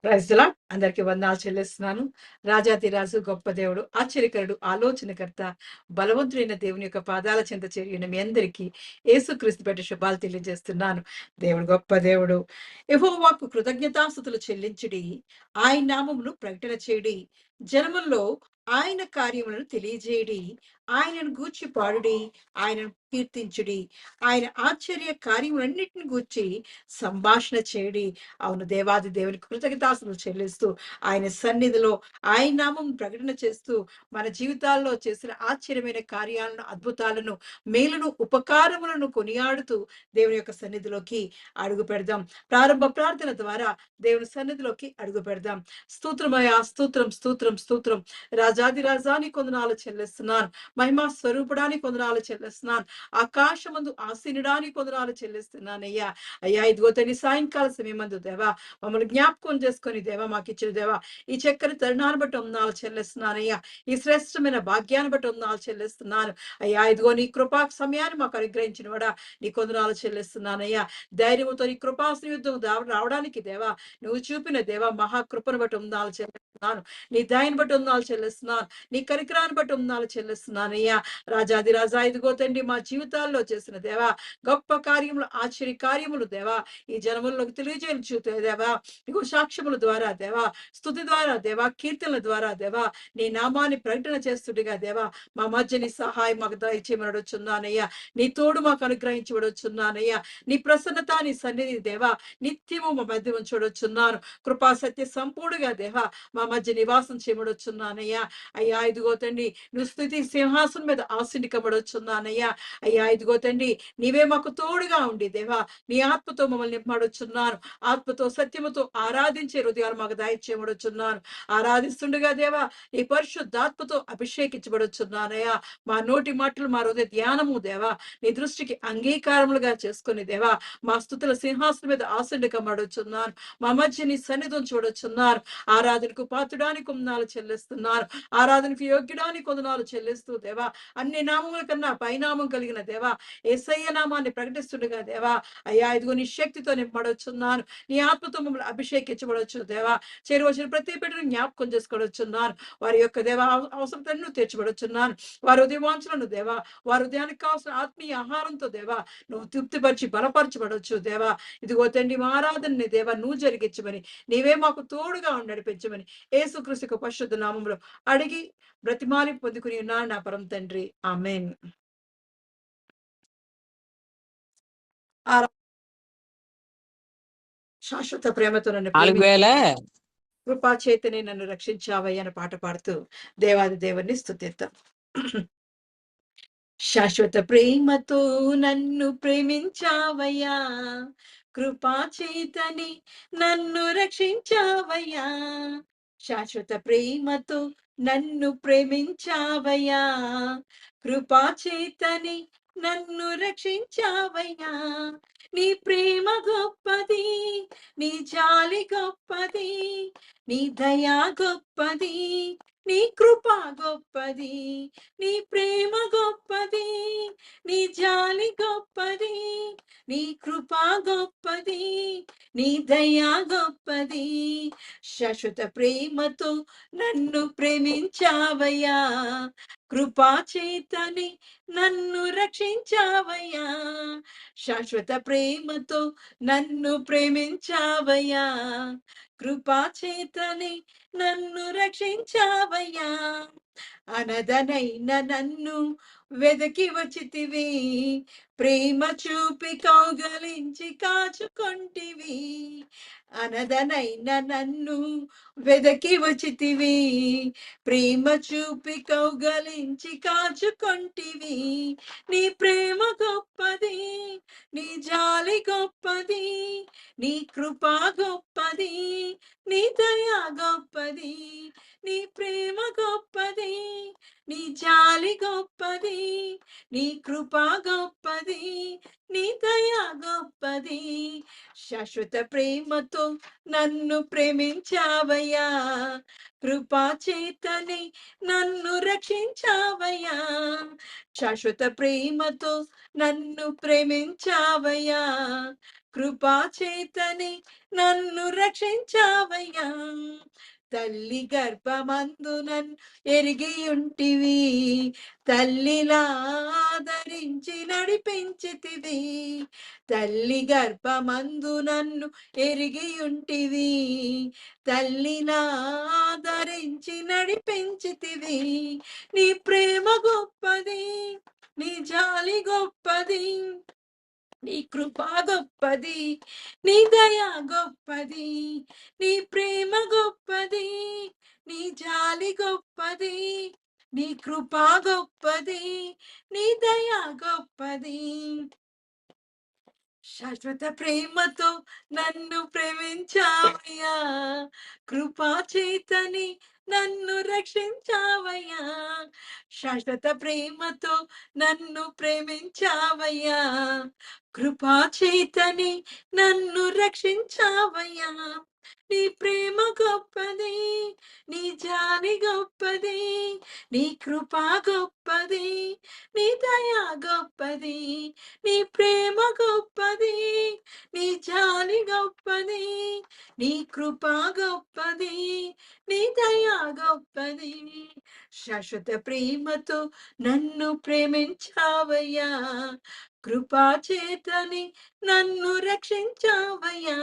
Praise the lord. అందరికి వందనాలు చెల్లిస్తున్నాను. రాజాధిరాజు, గొప్ప దేవుడు, ఆశ్చర్యకరుడు, ఆలోచనకర్త, బలవంతుడైన దేవుని యొక్క పాదాల చెంత చేరిన మీ అందరికీ యేసుక్రీస్తు పేరిట శుభాలు తెలియజేస్తున్నాను. దేవుడు గొప్ప దేవుడు. యెహోవాకు కృతజ్ఞతాస్తుతులు చెల్లించుడి, ఆయన నామమును ప్రకటన చేయుడి, జనముల్లో ఆయన కార్యములను తెలియజేయుడి, ఆయనను గూర్చి పాడుడి, ఆయనను కీర్తించుడి, ఆయన ఆశ్చర్య కార్యములన్నిటిని గూర్చి సంభాషణ చేయుడి. అవును, దేవాది దేవునికి కృతజ్ఞతాస్తుతులు చెల్లిస్తూ ఆయన సన్నిధిలో ఆయన నామం ప్రకటన చేస్తూ మన జీవితాల్లో చేసిన ఆశ్చర్యమైన కార్యాలను, అద్భుతాలను, మేలును, ఉపకారములను కొనియాడుతూ దేవుని యొక్క సన్నిధిలోకి అడుగు పెడదాం. ప్రారంభ ప్రార్థన ద్వారా దేవుని సన్నిధిలోకి అడుగు పెడదాం. స్తోత్రమయా, స్తోత్రం, స్తోత్రం, స్తోత్రం. రాజాది రాజాని కొందనాలు చెల్లిస్తున్నాను. మహిమా స్వరూపుడానికి కొందనాలు చెల్లిస్తున్నాను. ఆకాశమందు ఆసీనుడానికి కొందనాలు చెల్లిస్తున్నానయ్యా. అయ్యా, ఇదిగో తండ్రి, సాయంకాల సమయమందు దేవా మమ్మల్ని జ్ఞాపకం చేసుకొని దేవా మాకు ఇచ్చిన దేవా ఈ చక్కని తరుణాన్ని బట్టి వందనాలు చెల్లిస్తున్నానయ్యా. ఈ శ్రేష్టమైన భాగ్యాన్ని బట్టి వందనాలు చెల్లిస్తున్నాను. అయ్యా, ఇదిగో నీ కృపా సమయాన్ని మాకు అనుగ్రహించిన వాడా నీ కొందనాలు చెల్లిస్తున్నానయ్యా. ధైర్యంతో నీ కృపాసన యుద్ధం రావడానికి దేవా నువ్వు చూపిన దేవా మహాకృపను బట్టి వందనాలు చెల్లిస్తున్నాను. నీ దయని బట్టి వందనాలు చెల్లిస్తున్నాను. నీ కరికరాన్ని బట్టి వందనాలు చెల్లిస్తున్నానయ్యా. రాజాది రాజా, ఇదిగో తండ్రి, మా జీవితాల్లో చేసిన దేవా గొప్ప కార్యములు, ఆశ్చర్య కార్యములు దేవా ఈ జనముల్లోకి తెలియజేయచ్చు దేవా. ఇగో సాక్ష్యముల ద్వారా దేవా, స్తుతి ద్వారా దేవా, కీర్తనల ద్వారా దేవా నీ నామాన్ని ప్రకటన చేస్తుండగా దేవా మా మధ్య నీ సహాయం మాకు దయచేయమనొచ్చున్నానయ్యా. నీ తోడు మాకు అనుగ్రహించబడొచ్చున్నానయ్యా. నీ ప్రసన్నత, నీ సన్నిధి దేవా నిత్యము మా మధ్య ఉంచబడొచ్చున్నాను. కృపా సత్య సంపూర్ణగా దేవా మా మధ్య నివాసం చేయబడొచ్చున్నానయ్యా. అయ్యా, ఇదిగో తండ్రి, నువ్వు స్థుతి సింహాసనం మీద ఆసీనికబడొచ్చున్నానయ్యా. అయ్యా, ఇదిగో తండ్రి, నీవే మాకు తోడుగా ఉండి దేవా నీ ఆత్మతో మమ్మల్ని నింపబడొచ్చున్నాను. ఆత్మతో సత్యముతో ఆరాధించే హృదయాలు మాకు దయచేయబడొచ్చున్నాను. ఆరాధిస్తుండగా దేవా నీ పరిశుద్ధాత్మతో అభిషేకించబడొచ్చున్నానయ్యా. మా నోటి మాటలు, మా హృదయ ధ్యానము దేవా నీ దృష్టికి అంగీకారములుగా చేసుకుని దేవా మా స్తుతుల సింహాసనం మీద ఆసండికమడుచున్నాను. మా మధ్య నీ సన్నిధం చూడొచ్చున్నారు. ఆరాధనకు పాత్రుడానికి వందనాలు చెల్లిస్తున్నారు. ఆరాధనకు యోగ్యుడానికి వందనాలు చెల్లిస్తూ దేవా అన్ని నామముల కన్నా పైనామం కలిగిన దేవా యేసయ్య నామాన్ని ప్రకటిస్తుండగా దేవా అయ్యా, ఇదిగో నీ శక్తితో నింపబడొచ్చున్నాను. నీ ఆత్మతో మమ్మల్ని అభిషేకించబడొచ్చు దేవా. చేరువచ్చిన ప్రతి బిడ్డను జ్ఞాపకం చేసుకోవచ్చున్నాను. వారి యొక్క దేవా అవసరతను తీర్చబడొచ్చున్నాను. వారి ఉదయవాంఛలను దేవా, వారి ఉదయానికి కావాల్సిన ఆత్మీయ ఆహారంతో దేవా నువ్వు తృప్తిపరిచి బలపరచబడొచ్చు దేవా. ఇదిగో తండ్రి, మా ఆరాధనని దేవా నువ్వు జరిగించమని, నీవే మాకు తోడుగా నడిపించమని యేసుక్రీస్తు పరిశుద్ధ నామములో అడిగి బ్రతిమాలి పొందుకుని ఉన్నాను నా పరమ తండ్రి. ఆమేన్. శాశ్వత ప్రేమతో నన్ను ప్రేమి 4000 కృపా చేతనే నన్ను రక్షించావయ్య అనే పాట పాడుతూ దేవాది దేవుణ్ణి స్తుతిద్దాం. శాశ్వత ప్రేమతో నన్ను ప్రేమించావయ్యా, కృపా చేతని నన్ను రక్షించావయ్యా. శాశ్వత ప్రేమతో నన్ను ప్రేమించావయ్యా, కృపా చేతని నన్ను రక్షించావయ్యా. నీ ప్రేమ గొప్పది, నీ జాలి గొప్పది, నీ దయా గొప్పది, నీ కృప గొప్పది, నీ ప్రేమ గొప్పది, నీ జాలి గొప్పది, నీ కృప గొప్పది, నీ దయా గొప్పది. శాశ్వత ప్రేమతో నన్ను ప్రేమించావయ్యా, కృపా చేతని నన్ను రక్షించావయ్యా. శాశ్వత ప్రేమతో నన్ను ప్రేమించావయ్యా, కృపా చేతని నన్ను రక్షించావయ్యా. అనదనైన నన్ను వెదకి వచ్చితివి, ప్రేమ చూపి కౌగలించి కాచుకొంటివి. అనదనైన నన్ను వెదకి వచ్చితివి, ప్రేమ చూపి కౌగలించి కాచుకొంటివి. నీ ప్రేమ గొప్పది, నీ జాలి గొప్పది, నీ కృప గొప్పది, నీ దయ గొప్పది, నీ ప్రేమ గొప్పది, నీ జాలి గొప్పది, నీ కృప గొప్పది, నీ దయ గొప్పది. శాశ్వత ప్రేమతో నన్ను ప్రేమించావయ్యా, కృపా చేతని నన్ను రక్షించావయ్యా. శాశ్వత ప్రేమతో నన్ను ప్రేమించావయ్యా, కృపా చేతని నన్ను రక్షించావయ్యా. తల్లి గర్భమందు నన్ను ఎరిగి ఉంటివి, తల్లిలా ఆదరించి నడిపించితివి. తల్లి గర్భమందు నన్ను ఎరిగి ఉంటివి, తల్లిలా ఆదరించి నడిపించితివి. నీ ప్రేమ గొప్పది, నీ జాలి గొప్పది, నీ కృపా గొప్పది, నీ దయా గొప్పది. నీ ప్రేమ గొప్పది, నీ జాలి గొప్పది, నీ కృపా గొప్పది, నీ దయా గొప్పది. శాశ్వత ప్రేమతో నన్ను ప్రేమించావయ్యా, కృపా చేతని నన్ను రక్షించావయ్యా. శాశ్వత ప్రేమతో నన్ను ప్రేమించావయ్యా, కృపా చేతని నన్ను రక్షించావయ్యా. నీ ప్రేమ గొప్పది, నీ జాలి గొప్పది, నీ కృపా గొప్పది, నీ దయా గొప్పది. నీ ప్రేమ గొప్పది, నీ జాలి గొప్పది, నీ కృపా గొప్పది, నీ దయా గొప్పది. శాశ్వత ప్రేమతో నన్ను ప్రేమించావయ్యా, కృపా చేతని నన్ను రక్షించావయ్యా.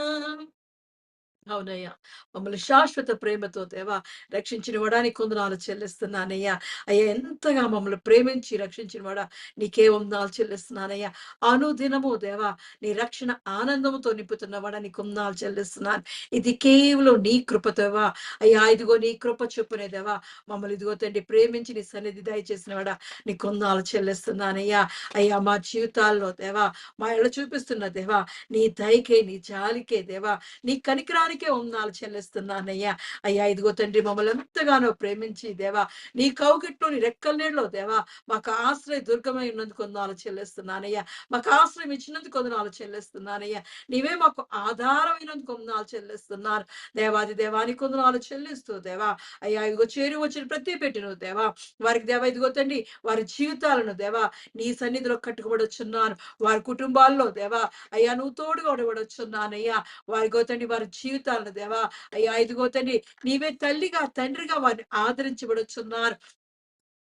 అవునయ్యా, మమ్మల్ని శాశ్వత ప్రేమతో దేవా రక్షించిన వాడానికి కొందనాలు చెల్లిస్తున్నానయ్యా. అయ్యా, ఎంతగా మమ్మల్ని ప్రేమించి రక్షించిన వాడా నీకే వందనాలు చెల్లిస్తున్నానయ్యా. అనుదినము దేవా నీ రక్షణ ఆనందముతో నింపుతున్న వాడా నీ కొందనాలు చెల్లిస్తున్నాను. ఇది కేవలం నీ కృపతోవా అయ్యా. ఇదిగో నీ కృప చొప్పునే దేవా మమ్మల్ని ఇదిగో తండ్రి ప్రేమించి నీ సన్నిధి దయచేసిన వాడా నీ కొందనాలు చెల్లిస్తున్నానయ్యా. అయ్యా, మా జీవితాల్లో దేవా మా ఎడ చూపిస్తున్న దేవా నీ దయకే, నీ జాలికే దేవా నీ కనికరానికే వందనాలు చెల్లిస్తున్నానయ్యా. అయ్యా, ఇదిగో తండ్రి మమ్మల్ని ఎంతగానో ప్రేమించి దేవా నీ కౌగిట్లో నీ రెక్కల నీడలో దేవా మాకు ఆశ్రయ దుర్గమై ఉన్నందుకు వందనాలు చెల్లిస్తున్నానయ్యా. మాకు ఆశ్రయం ఇచ్చినందుకు వందనాలు చెల్లిస్తున్నానయ్యా. నీవే మాకు ఆధారమైనందుకు వందనాలు చెల్లిస్తున్నారు దేవాది దేవానికి వందనాలు చెల్లిస్తూ దేవా అయ్యా, ఇదిగో చేరి వచ్చిన ప్రతి పెట్టిన దేవా వారికి దేవా ఇదిగో తండ్రి వారి జీవితాలను దేవా నీ సన్నిధిలో కట్టుకోబడొచ్చున్నాను. వారి కుటుంబాల్లో దేవా అయ్యా నువ్వు తోడుగా ఉండబడొచ్చున్నానయ్యా. వారిగో తండ్రి వారి జీవితాలను దేవా అయ్యా ఇదిగో తండ్రి నీవే తల్లిగా తండ్రిగా వారిని ఆదరించబడుచున్నారు.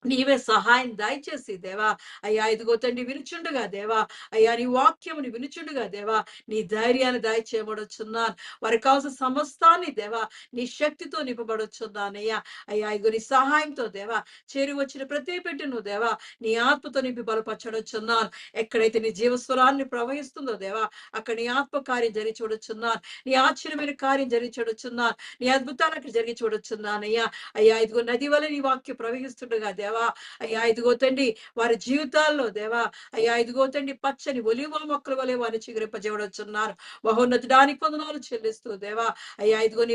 నీవే సహాయం దయచేసి దేవా అయ్యా ఇదిగో తండ్రి వినుచుండగా దేవా అయ్యా నీ వాక్యముని వినుచుండగా దేవా నీ ధైర్యాన్ని దయచేయబడుచున్నాను. వారికి కావాల్సిన సమస్తాన్ని దేవా నీ శక్తితో నింపబడుచున్నానయ్యా. అయ్యా ఇదిగో నీ సహాయంతో దేవా చేరి వచ్చిన ప్రతి పెట్టిను దేవా నీ ఆత్మతో నింపి బలపరచబడుచున్నాను. ఎక్కడైతే నీ జీవస్వరాన్ని ప్రవహిస్తుందో దేవా అక్కడ నీ ఆత్మ కార్యం జరిగి చూడొచ్చున్నాను. నీ ఆశ్చర్యమైన కార్యం జరిగి చూడొచ్చున్నాను. నీ అద్భుతాలకు జరిగి చూడొచ్చున్నానయ్యా. అయ్యా ఇదిగో నది వల్ల నీ వాక్యం ప్రవహిస్తుండగా దేవా అయ్యా ఇదిగో తండ్రి వారి జీవితాల్లో దేవా అయ్యా ఇదిగో తండ్రి పచ్చని ఒలివ మొక్కల వలె వారిని చిగురింపజేయవచ్చున్నారు. మహోన్నతుడానికి వందనాలు చెల్లిస్తూ దేవా అయ్యా ఇదిగో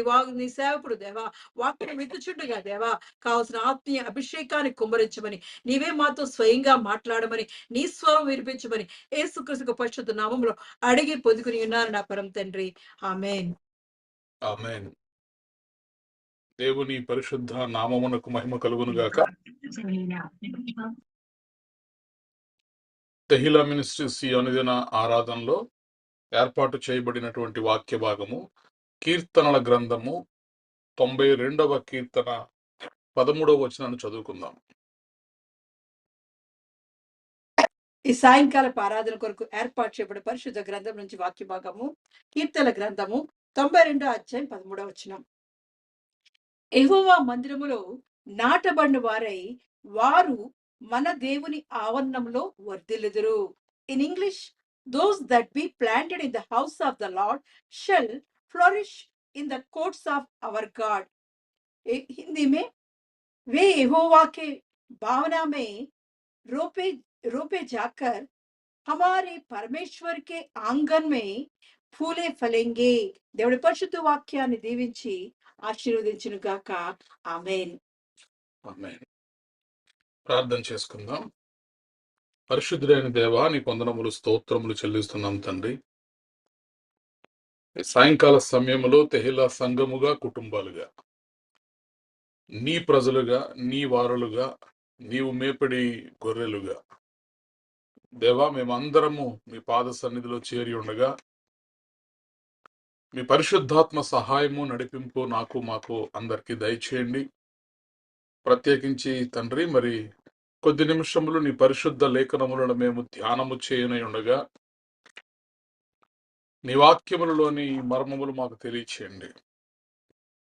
నీ సేవకుడు దేవా వాక్యం విత్తుచుండగా దేవా కావాల్సిన ఆత్మీయ అభిషేకాన్ని కుమ్మరించమని నీవే మాతో స్వయంగా మాట్లాడమని నీ స్వరం వినిపించమని యేసుక్రీస్తు పరిశుద్ధ నామములో అడిగి పొందుకుని ఉన్నారు నా పరం తండ్రి. ఆమేన్. ఆమేన్. దేవుని పరిశుద్ధ నామమునకు మహిమ కలుగును గాక. తెహిలా మినిస్ట్రీస్ ఈ అనుదిన ఆరాధనలో ఏర్పాటు చేయబడినటువంటి వాక్య భాగము కీర్తనల గ్రంథము 92వ కీర్తన 13వ వచనాన్ని చదువుకుందాం. ఈ సాయంకాల ఆరాధన కొరకు ఏర్పాటు చేయబడిన పరిశుద్ధ గ్రంథం నుంచి వాక్య భాగము కీర్తన గ్రంథము 92వ అధ్యాయం 13వ వచనం. యెహోవా మందిరములో నాటబడిన వారై వారు మన దేవుని ఆవరణంలో వర్ధిల్లుదురు. In English, those that be planted in the house of the Lord shall flourish in the courts of our God. Hindi में वे यहोवा के भावना में रोपे रोपे जाकर हमारे परमेश्वर के आंगन में फूले फलेंगे. దేవుడి పరిశుద్ధ వాక్యాన్ని దీవించి ఆశీర్వదించును గాక. ఆమేన్. ఆమేన్. ప్రార్థన చేసుకుందాం. పరిశుద్ధుడైన దేవా నీకు వందనములు స్తోత్రములు చెల్లిస్తున్నాం తండ్రి. సాయంకాల సమయంలో తెహిలా సంఘముగా కుటుంబాలుగా నీ ప్రజలుగా నీ వారులుగా నీవు మేపడి గొర్రెలుగా దేవా మేమందరము మీ పాద సన్నిధిలో చేరి ఉండగా మీ పరిశుద్ధాత్మ సహాయము నడిపింపు నాకు మాకు అందరికీ దయచేయండి. ప్రత్యేకించి తండ్రి, మరి కొద్ది నిమిషములు నీ పరిశుద్ధ లేఖనములను మేము ధ్యానము చేయనై ఉండగా నీ వాక్యములలోని మర్మములు మాకు తెలియచేయండి.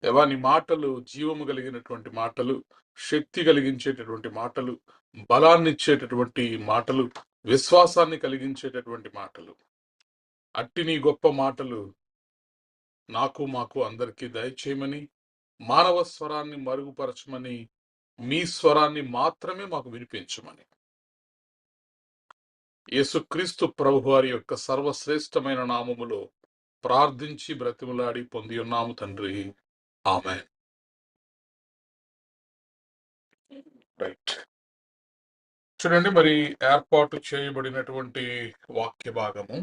దేవా, నీ మాటలు జీవము కలిగినటువంటి మాటలు, శక్తి కలిగించేటటువంటి మాటలు, బలాన్ని ఇచ్చేటటువంటి మాటలు, విశ్వాసాన్ని కలిగించేటటువంటి మాటలు. అట్టి నీ గొప్ప మాటలు నాకు మాకు అందరికీ దయచేయమని, మానవ స్వరాన్ని మరుగుపరచమని, మీ స్వరాన్ని మాత్రమే మాకు వినిపించమని యేసుక్రీస్తు ప్రభువారి యొక్క సర్వశ్రేష్టమైన నామములో ప్రార్థించి బ్రతిమలాడి పొంది ఉన్నాము తండ్రి. ఆమేన్. రైట్. చూడండి, మరి ఏర్పాటు చేయబడినటువంటి వాక్య భాగము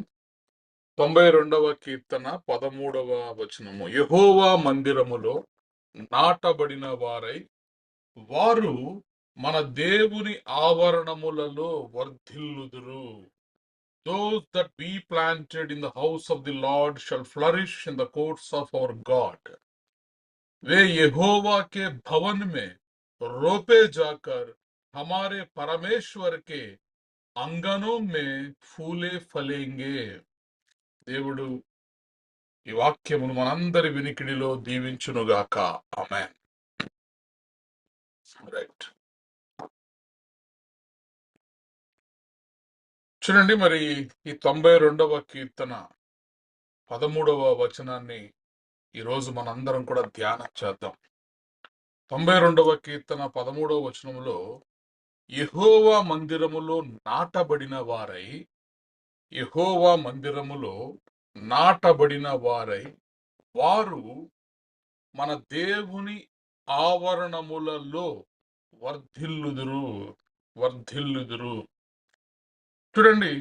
92వ కీర్తన 13వ వచనము. యెహోవా మందిరములో నాటబడిన వారై వారు మన దేవుని ఆవరణములలో వర్ధిల్లుదురు. Those that be planted in the house of the Lord shall flourish in the courts of our God. वे यहोवा के भवन में रोपे जाकर हमारे परमेश्वर के अंगनों में फूले फलेंगे. దేవుడు ఈ వాక్యమును మనందరి వినికిడిలో దీవించునుగాక. ఆమేన్. రైట్. చూడండి, మరి ఈ 92వ కీర్తన 13వ వచనాన్ని ఈరోజు మనందరం కూడా ధ్యానం చేద్దాం. 92వ కీర్తన 13వ వచనములో యెహోవా మందిరములో నాటబడిన వారై, యెహోవా మందిరములో నాటబడిన వారై వారు మన దేవుని ఆవరణములలో వర్ధిల్లుదురు. వర్ధిల్లుదురు. చూడండి,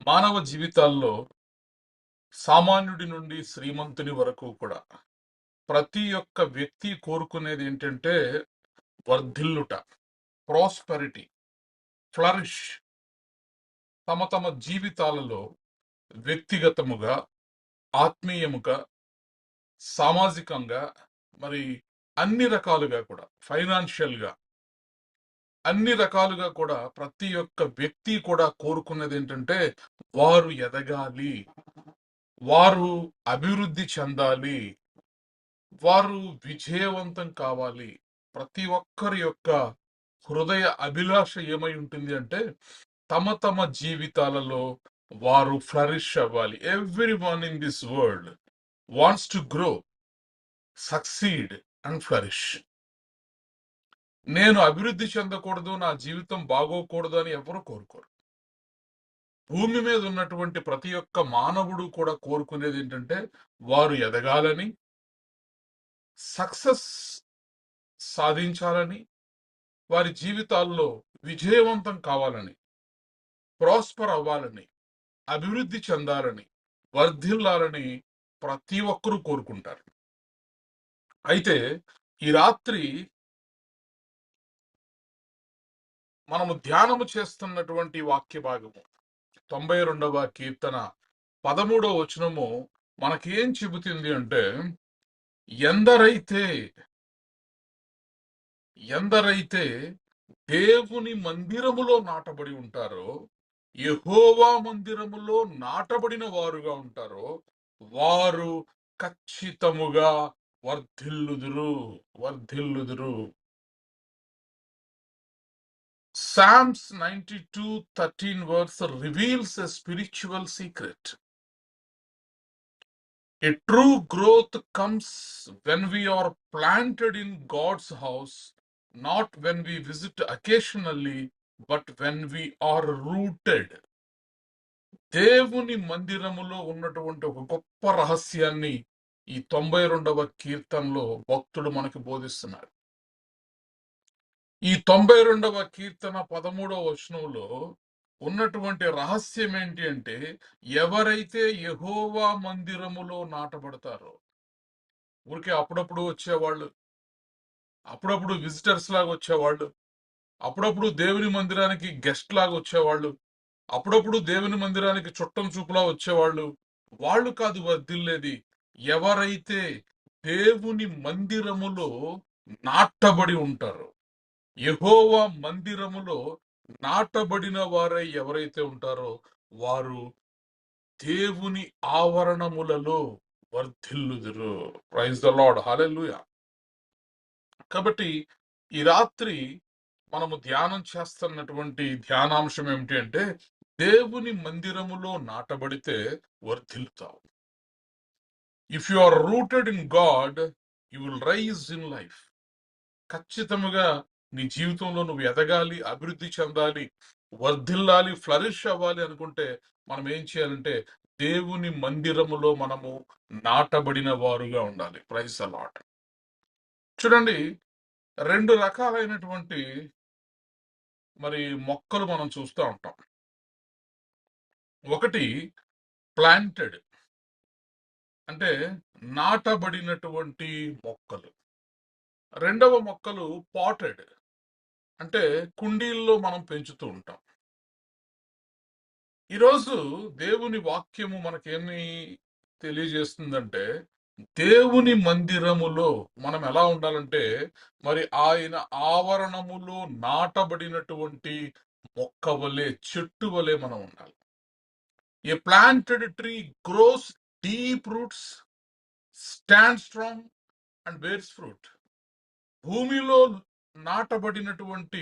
మానవ జీవితాల్లో సామాన్యుడి నుండి శ్రీమంతుని వరకు కూడా ప్రతి ఒక్క వ్యక్తి కోరుకునేది ఏంటంటే వర్ధిల్లుట, ప్రాస్పెరిటీ, ఫ్లరిష్. తమ తమ జీవితాలలో వ్యక్తిగతముగా, ఆత్మీయముగా, సామాజికంగా, మరి అన్ని రకాలుగా కూడా, ఫైనాన్షియల్ గా అన్ని రకాలుగా కూడా ప్రతి ఒక్క వ్యక్తి కూడా కోరుకునేది ఏంటంటే వారు ఎదగాలి, వారు అభివృద్ధి చెందాలి, వారు విజయవంతం కావాలి. ప్రతి ఒక్కరి యొక్క హృదయ అభిలాష ఏమై ఉంటుంది అంటే తమ తమ జీవితాలలో వారు ఫ్లరిష్ అవ్వాలి. Every one in this world wants to grow, succeed and flourish. నేను అభివృద్ధి చెందకూడదు, నా జీవితం బాగోకూడదు అని ఎవరు కోరుకోరు. భూమి మీద ఉన్నటువంటి ప్రతి ఒక్క మానవుడు కూడా కోరుకునేది ఏంటంటే వారు ఎదగాలని, సక్సెస్ సాధించాలని, వారి జీవితాల్లో విజయవంతం కావాలని, ప్రాస్పర్ అవ్వాలని, అభివృద్ధి చెందాలని, వర్ధిల్లాలని ప్రతి ఒక్కరూ కోరుకుంటారు. అయితే ఈ రాత్రి మనము ధ్యానము చేస్తున్నటువంటి వాక్య భాగము 92వ కీర్తన 13వ వచనము మనకేం చెబుతుంది అంటే, ఎందరైతే దేవుని మందిరములో నాటబడి ఉంటారో, యెహోవా మందిరములో నాటబడిన వారుగా ఉంటారో వారు ఖచ్చితముగా వర్ధిల్లుదురు. వర్ధిల్లుదురు. Psalms 92:13 verse reveals a spiritual secret. A true growth comes when we are planted in God's house, not when we visit occasionally, but when we are rooted. దేవుని మందిరములో ఉన్నటువంటి ఒక గొప్ప రహస్యాన్ని ఈ 92వ కీర్తనలో భక్తుడు మనకు బోధిస్తున్నాడు. ఈ 92వ కీర్తన 13వ వచనంలో ఉన్నటువంటి రహస్యం ఏంటి అంటే, ఎవరైతే యెహోవా మందిరములో నాటబడతారో, ఊరికే అప్పుడప్పుడు వచ్చేవాళ్ళు, అప్పుడప్పుడు విజిటర్స్ లాగా వచ్చేవాళ్ళు, అప్పుడప్పుడు దేవుని మందిరానికి గెస్ట్ లాగా వచ్చేవాళ్ళు, అప్పుడప్పుడు దేవుని మందిరానికి చుట్టం చూపులా వచ్చేవాళ్ళు, వాళ్ళు కాదు వర్ధిల్లేది, ఎవరైతే దేవుని మందిరములో నాటబడి ఉంటారో. యెహోవా మందిరములో నాటబడిన వారై ఎవరైతే ఉంటారో వారు దేవుని ఆవరణములలో వర్ధిల్లుదురు. Praise the Lord, hallelujah. కాబట్టి ఈ రాత్రి మనము ధ్యానం చేస్తున్నటువంటి ధ్యానాంశం ఏమిటి అంటే, దేవుని మందిరములో నాటబడితే వర్ధిల్లుతావు. If you are rooted in God, you will rise in life. ఖచ్చితంగా నీ జీవితంలో నువ్వు ఎదగాలి, అభివృద్ధి చెందాలి, వర్ధిల్లాలి, ఫ్లరిష్ అవ్వాలి అనుకుంటే మనం ఏం చేయాలంటే దేవుని మందిరములో మనము నాటబడిన వారుగా ఉండాలి. Praise the Lord. చూడండి, రెండు రకాలైనటువంటి మరి మొక్కలు మనం చూస్తూ ఉంటాం. ఒకటి ప్లాంటెడ్, అంటే నాటబడినటువంటి మొక్కలు. రెండవ మొక్కలు పాటెడ్, అంటే కుండీల్లో మనం పెంచుతూ ఉంటాం. ఈరోజు దేవుని వాక్యము మనకేమి తెలియజేస్తుందంటే, దేవుని మందిరములో మనం ఎలా ఉండాలంటే మరి ఆయన ఆవరణములో నాటబడినటువంటి మొక్క వలె, చెట్టు వలె మనం ఉండాలి. A planted tree grows deep roots, stand strong and bears fruit. భూమిలో నాటబడినటువంటి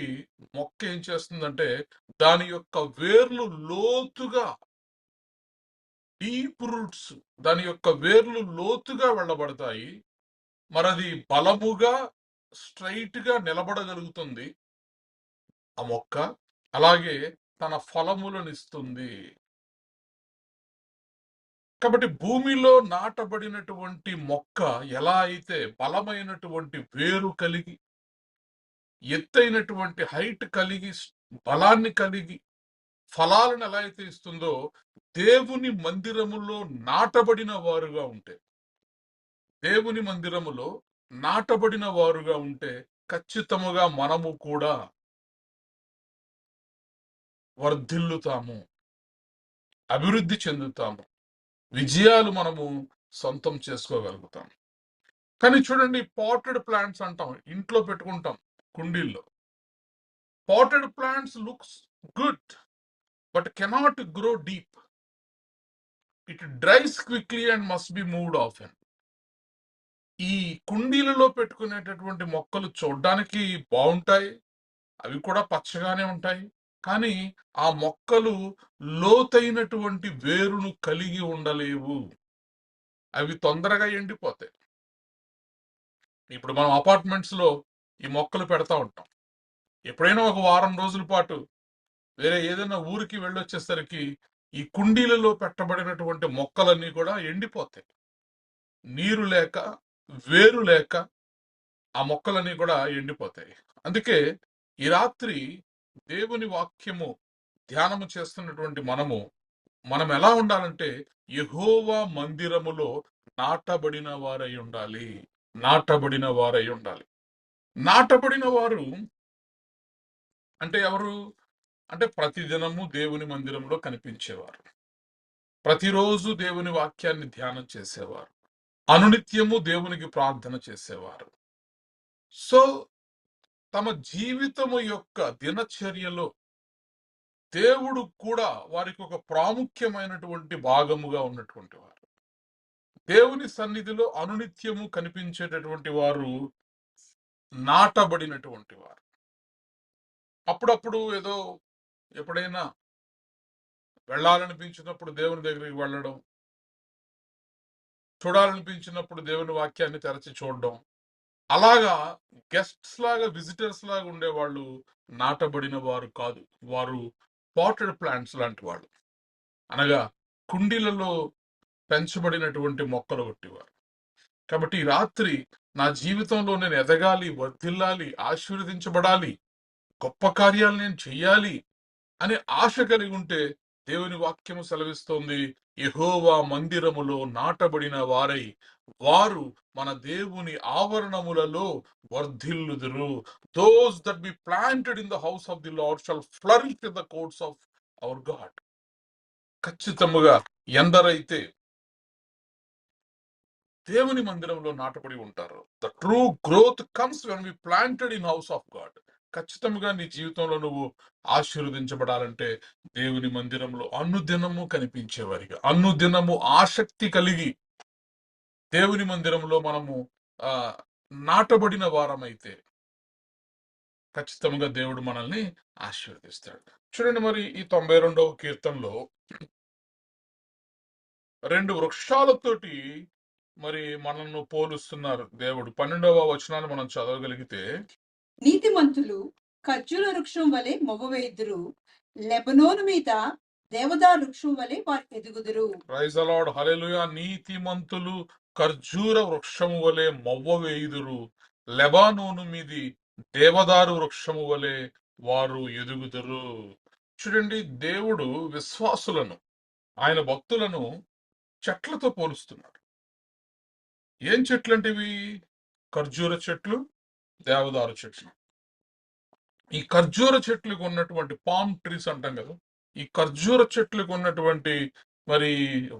మొక్క ఏం చేస్తుందంటే దాని యొక్క వేర్లు లోతుగా, డీప్ రూట్స్, దాని యొక్క వేర్లు లోతుగా వెళ్ళబడతాయి. మరది బలముగా స్ట్రైట్ గా నిలబడగలుగుతుంది ఆ మొక్క. అలాగే తన ఫలములను ఇస్తుంది. కాబట్టి భూమిలో నాటబడినటువంటి మొక్క ఎలా అయితే బలమైనటువంటి వేరు కలిగి, ఎత్తైనటువంటి హైట్ కలిగి, బలాన్ని కలిగి, ఫలాలను ఎలా అయితే ఇస్తుందో, దేవుని మందిరములో నాటబడిన వారుగా ఉంటే, దేవుని మందిరములో నాటబడిన వారుగా ఉంటే ఖచ్చితముగా మనము కూడా వర్ధిల్లుతాము, అభివృద్ధి చెందుతాము, విజయాలు మనము సొంతం చేసుకోగలుగుతాం. కానీ చూడండి, పాటెడ్ ప్లాంట్స్ అంటాం, ఇంట్లో పెట్టుకుంటాం కుండీల్లో. Potted plants looks good but cannot grow deep. It dries quickly and must be moved often. ఈ కుండీలలో పెట్టుకునేటటువంటి మొక్కలు చూడడానికి బాగుంటాయి, అవి కూడా పచ్చగానే ఉంటాయి. కానీ ఆ మొక్కలు లోతైనటువంటి వేరును కలిగి ఉండలేవు, అవి తొందరగా ఎండిపోతాయి. ఇప్పుడు మనం అపార్ట్మెంట్స్ లో ఈ మొక్కలు పెడతా ఉంటాం. ఎప్పుడైనా ఒక వారం రోజుల పాటు వేరే ఏదైనా ఊరికి వెళ్ళొచ్చేసరికి ఈ కుండీలలో పెట్టబడినటువంటి మొక్కలన్నీ కూడా ఎండిపోతాయి. నీరు లేక, వేరు లేక ఆ మొక్కలన్నీ కూడా ఎండిపోతాయి. అందుకే ఈ రాత్రి దేవుని వాక్యము ధ్యానము చేస్తున్నటువంటి మనం ఎలా ఉండాలంటే యెహోవా మందిరములో నాటబడిన వారై ఉండాలి. నాటబడిన వారై ఉండాలి. నాటబడిన వారు అంటే ఎవరు అంటే ప్రతిదినము దేవుని మందిరంలో కనిపించేవారు, ప్రతిరోజు దేవుని వాక్యాన్ని ధ్యానం చేసేవారు, అనునిత్యము దేవునికి ప్రార్థన చేసేవారు. సో తమ జీవితము యొక్క దినచర్యలో దేవుడు కూడా వారికి ఒక ప్రాముఖ్యమైనటువంటి భాగముగా ఉన్నటువంటి వారు. దేవుని సన్నిధిలో అనునిత్యము కనిపించేటటువంటి వారు నాటబడినటువంటి వారు. అప్పుడప్పుడు ఏదో ఎప్పుడైనా వెళ్ళాలనిపించినప్పుడు దేవుని దగ్గరికి వెళ్ళడం, చూడాలనిపించినప్పుడు దేవుని వాక్యాన్ని తెరచి చూడడం, అలాగా గెస్ట్స్ లాగా, విజిటర్స్ లాగా ఉండేవాళ్ళు నాటబడిన వారు కాదు. వారు పాటెడ్ ప్లాంట్స్ లాంటి వాళ్ళు, అనగా కుండీలలో పెంచబడినటువంటి మొక్కలు కొట్టేవారు. కాబట్టి ఈ రాత్రి నా జీవితంలో నేను ఎదగాలి, వర్ధిల్లాలి, ఆశీర్వదించబడాలి, గొప్ప కార్యాలు నేను చెయ్యాలి అనే ఆశ కలిగి ఉంటే దేవుని వాక్యము సెలవిస్తోంది, యెహోవా మందిరములో నాటబడిన వారై వారు మన దేవుని ఆవరణములలో వర్ధిల్లుదురు. Those that be planted in the house of the Lord shall flourish in the courts of our God. ఖచ్చితముగా ఎందరైతే దేవుని మందిరంలో నాటబడి ఉంటారు. The true growth comes when we planted in house of God. ఖచ్చితంగా నీ జీవితంలో నువ్వు ఆశీర్వదించబడాలంటే దేవుని మందిరంలో అనుదినము కనిపించేవారిగా, అనుదినము ఆసక్తి కలిగి దేవుని మందిరంలో మనము ఆ నాటబడిన వారమైతే ఖచ్చితంగా దేవుడు మనల్ని ఆశీర్వదిస్తాడు. చూడండి, మరి ఈ 92వ కీర్తనలో 2 వృక్షాలతోటి మరి మనల్ని పోలుస్తున్నారు దేవుడు. 12వ వచనాన్ని మనం చదవగలిగితే, నీతిమంతులు ఖర్జూర వృక్షం వలె మొవ్వవేయుదురు, లెబనోను మీద దేవదారు వృక్షం వలె వారు ఎదుగుదురు. ప్రైజ్ ద లార్డ్, హల్లెలూయా. నీతిమంతులు ఖర్జూర వృక్షము వలె మొవ్వ వేయుదురు, లెబానోను మీది దేవదారు వృక్షము వలె వారు ఎదుగుదురు. చూడండి, దేవుడు విశ్వాసులను, ఆయన భక్తులను చెట్లతో పోలుస్తున్నాడు. ఏం చెట్లు అంటే ఇవి? ఖర్జూర చెట్లు, దేవదారు చెట్లు. ఈ ఖర్జూర చెట్లకు ఉన్నటువంటి పామ్ ట్రీస్ అంటాం కదా, ఈ ఖర్జూర చెట్లకు ఉన్నటువంటి మరి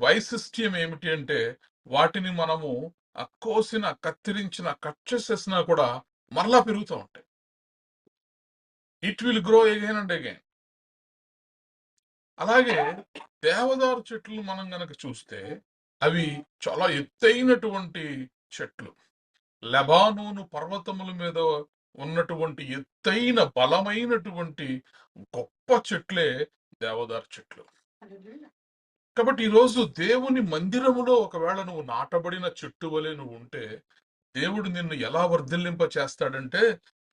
వైశిష్ట్యం ఏమిటి అంటే, వాటిని మనము కోసిన, కత్తిరించిన, కట్ చేసేసినా కూడా మరలా పెరుగుతూ ఉంటాయి. It will grow again and again. అలాగే దేవదారు చెట్లు మనం గనక చూస్తే అవి చాలా ఎత్తైనటువంటి చెట్లు. లెబానోను పర్వతముల మీద ఉన్నటువంటి ఎత్తైన బలమైనటువంటి గొప్ప చెట్లే దేవదారు చెట్లు. కాబట్టి ఈరోజు దేవుని మందిరములో ఒకవేళ నువ్వు నాటబడిన చెట్టు వలె నువ్వు ఉంటే, దేవుడు నిన్ను ఎలా వర్ధిల్లింప చేస్తాడంటే,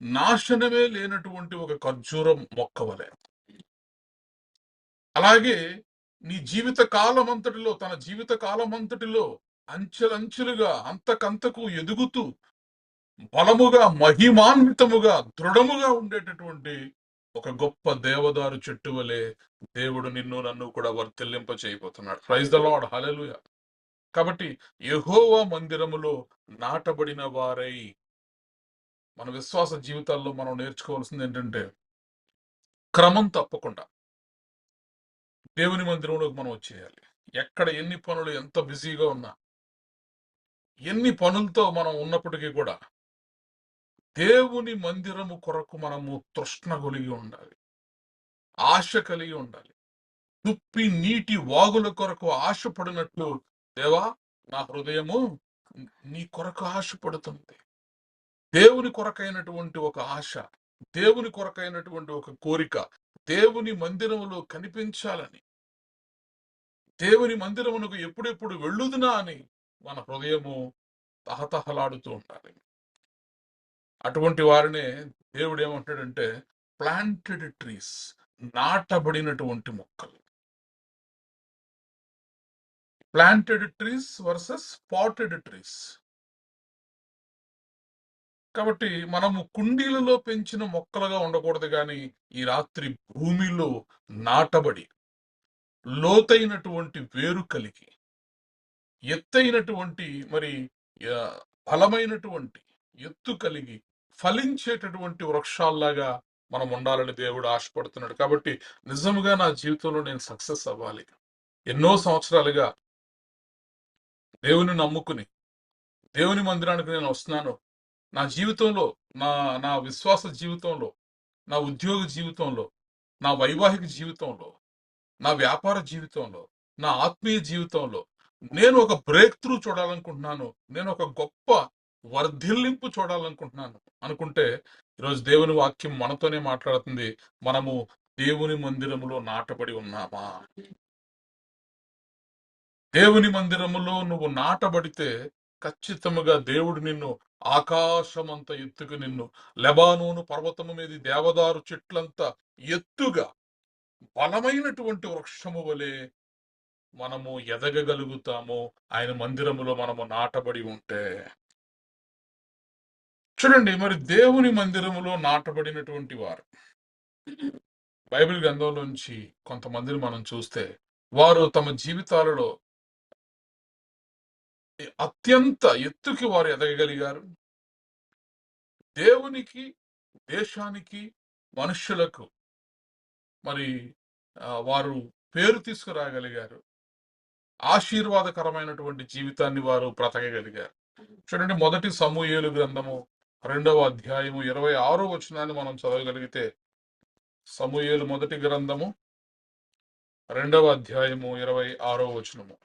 నాశనమే లేనటువంటి ఒక ఖర్జూరం మొక్క వలె. అలాగే నీ జీవిత కాలం అంతటిలో, తన జీవిత కాలం అంతటిలో అంచెలంచెలుగా అంతకంతకు ఎదుగుతూ బలముగా, మహిమాన్వితముగా, దృఢముగా ఉండేటటువంటి ఒక గొప్ప దేవదారు చెట్టు వలె దేవుడు నిన్ను నన్ను కూడా వర్ధిల్లింప చేయబోతున్నాడు. Praise the Lord, hallelujah. కాబట్టి యెహోవా మందిరములో నాటబడిన వారై, మన విశ్వాస జీవితాల్లో మనం నేర్చుకోవాల్సింది ఏంటంటే, క్రమం తప్పకుండా దేవుని మందిరంలోకి మనం వచ్చేయాలి. ఎక్కడ ఎన్ని పనులు, ఎంత బిజీగా ఉన్నా, ఎన్ని పనులతో మనం ఉన్నప్పటికీ కూడా దేవుని మందిరము కొరకు మనము తృష్ణ కలిగి ఉండాలి, ఆశ కలిగి ఉండాలి. తుప్పి నీటి వాగుల కొరకు ఆశపడినట్లు, దేవా నా హృదయము నీ కొరకు ఆశపడుతుంది. దేవుని కొరకైనటువంటి ఒక ఆశ, దేవుని కొరకైనటువంటి ఒక కోరిక, దేవుని మందిరములో కనిపించాలని, దేవుని మందిరమునకు ఎప్పుడెప్పుడు వెళ్ళుదునా అని మన హృదయము తహతహలాడుతూ ఉండాలి. అటువంటి వారినే దేవుడు ఏమంటాడంటే, ప్లాంటెడ్ ట్రీస్, నాటబడినటువంటి మొక్కలు. Planted trees versus potted trees. కాబట్టి మనము కుండీలలో పెంచిన మొక్కలుగా ఉండకూడదు, కానీ ఈ రాత్రి భూమిలో నాటబడి లోతైనటువంటి వేరు కలిగి, ఎత్తైనటువంటి మరి బలమైనటువంటి ఎత్తు కలిగి ఫలించేటటువంటి వృక్షాల్లాగా మనం ఉండాలని దేవుడు ఆశపడుతున్నాడు. కాబట్టి నిజంగా నా జీవితంలో నేను సక్సెస్ అవ్వాలి. ఎన్నో సంవత్సరాలుగా దేవుని నమ్ముకుని దేవుని మందిరానికి నేను వస్తున్నాను. నా జీవితంలో, నా నా విశ్వాస జీవితంలో, నా ఉద్యోగ జీవితంలో, నా వైవాహిక జీవితంలో, నా వ్యాపార జీవితంలో, నా ఆత్మీయ జీవితంలో నేను ఒక బ్రేక్ త్రూ చూడాలనుకుంటున్నాను, నేను ఒక గొప్ప వర్ధిల్లింపు చూడాలనుకుంటున్నాను అనుకుంటే, ఈరోజు దేవుని వాక్యం మనతోనే మాట్లాడుతుంది. మనము దేవుని మందిరములో నాటబడి ఉన్నామా? దేవుని మందిరములో నువ్వు నాటబడితే ఖచ్చితంగా దేవుడు నిన్ను ఆకాశమంత ఎత్తుకు, నిన్ను లెబానోను పర్వతము మీద దేవదారు చెట్లంత ఎత్తుగా బలమైనటువంటి వృక్షము వలె మనము ఎదగగలుగుతాము, ఆయన మందిరములో మనము నాటబడి ఉంటే. చూడండి, మరి దేవుని మందిరములో నాటబడినటువంటి వారు, బైబిల్ గ్రంథంలోంచి కొంతమందిని మనం చూస్తే, వారు తమ జీవితాలలో అత్యంత ఎత్తుకి వారు ఎదగగలిగారు. దేవునికి, దేశానికి, మనుష్యులకు మరి వారు పేరు తీసుకురాగలిగారు. ఆశీర్వాదకరమైనటువంటి జీవితాన్ని వారు బ్రతకగలిగారు. చూడండి, మొదటి సమూయేలు గ్రంథము 2వ అధ్యాయము 26వ వచనాన్ని మనం చదవగలిగితే, సమూయేలు మొదటి గ్రంథము 2వ అధ్యాయము 26వ వచనము.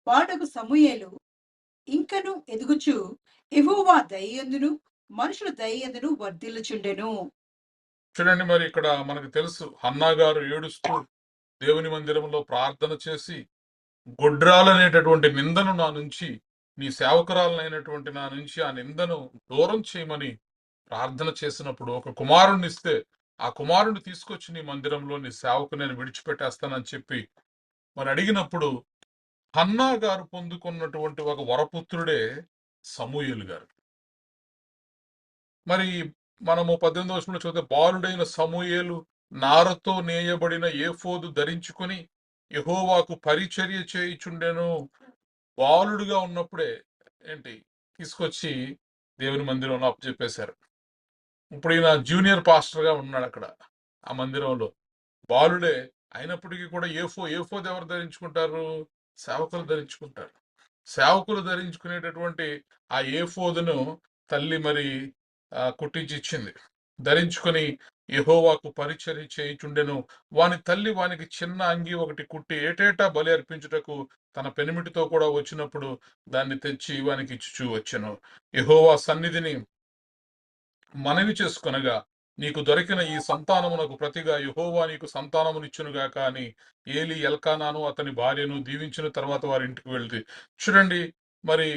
వాడకు సమూయేలు ఇంకను ఎదుగుచు యెహోవా దయయందును మనుషుల దయయందును వర్ధిల్లుచుండెను. చూడండి, మరి ఇక్కడ మనకు తెలుసు, హన్నా గారు ఏడుస్తూ దేవుని మందిరంలో ప్రార్థన చేసి, గొడ్రాలనేటటువంటి నిందను నా నుంచి, నీ సేవకురాలనైనటువంటి నా నుంచి ఆ నిందను దూరం చేయమని ప్రార్థన చేసినప్పుడు, ఒక కుమారుణ్ణి ఇస్తే ఆ కుమారుణ్ణి తీసుకొచ్చి నీ మందిరంలో నీ సేవకు నేను విడిచిపెట్టేస్తానని చెప్పి మరి అడిగినప్పుడు, హన్నా గారు పొందుకున్నటువంటి ఒక వరపుత్రుడే సమూయేలు గారు. మరి మనము 18వ వచనంలో చూస్తే, బాలుడైన సమూయేలు నారతో నేయబడిన ఏఫోదు ధరించుకొని యెహోవాకు పరిచర్య చేయుచుండెను. బాలుడుగా ఉన్నప్పుడే ఏంటి తీసుకొచ్చి దేవుని మందిరంలో అప్పచెప్పేశారు. ఇప్పుడు ఈయన జూనియర్ పాస్టర్ గా ఉన్నాడు అక్కడ ఆ మందిరంలో. బాలుడే అయినప్పటికీ కూడా ఏఫోదు ఎవరు ధరించుకుంటారు? సేవకులు ధరించుకుంటారు. సేవకులు ధరించుకునేటటువంటి ఆ ఏఫోదును తల్లి మరి కుట్టించి ఇచ్చింది. ధరించుకొని యెహోవాకు పరిచర్య చేయుచుండెను. వాని తల్లి వానికి చిన్న అంగి ఒకటి కుట్టి ఏటేటా బలి అర్పించుటకు తన పెనిమిటితో కూడా వచ్చినప్పుడు దాన్ని తెచ్చి వానికి ఇచ్చుచూ వచ్చెను. యెహోవా సన్నిధిని మనవి చేసుకొనగా, నీకు దొరికిన ఈ సంతానమునకు ప్రతిగా యెహోవా నీకు సంతానమునిచ్చునుగాక అని ఏలి ఎల్కానాను అతని భార్యను దీవించిన తర్వాత వారి ఇంటికి వెళ్తే, చూడండి, మరి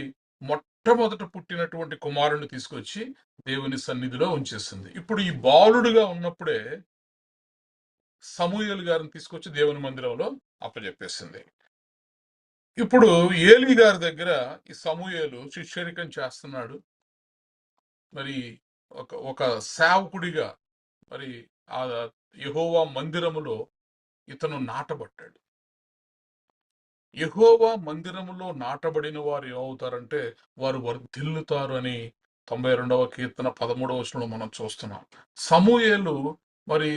మొట్టమొదట పుట్టినటువంటి కుమారుని తీసుకొచ్చి దేవుని సన్నిధిలో ఉంచేసింది. ఇప్పుడు ఈ బాలుడుగా ఉన్నప్పుడే సమూయేలు గారిని తీసుకొచ్చి దేవుని మందిరంలో అప్పచెప్పేసింది. ఇప్పుడు ఏలి గారి దగ్గర ఈ సమూయేలు శిష్యరికం చేస్తున్నాడు. మరి ఒక సేవకుడిగా మరి ఆ యెహోవా మందిరములో ఇతను నాటబడ్డాడు. యెహోవా మందిరములో నాటబడిన వారు ఏమవుతారంటే వారు వర్ధిల్లుతారు అని 92వ కీర్తన 13వ వచనంలో మనం చూస్తున్నాం. సమూయేలు మరి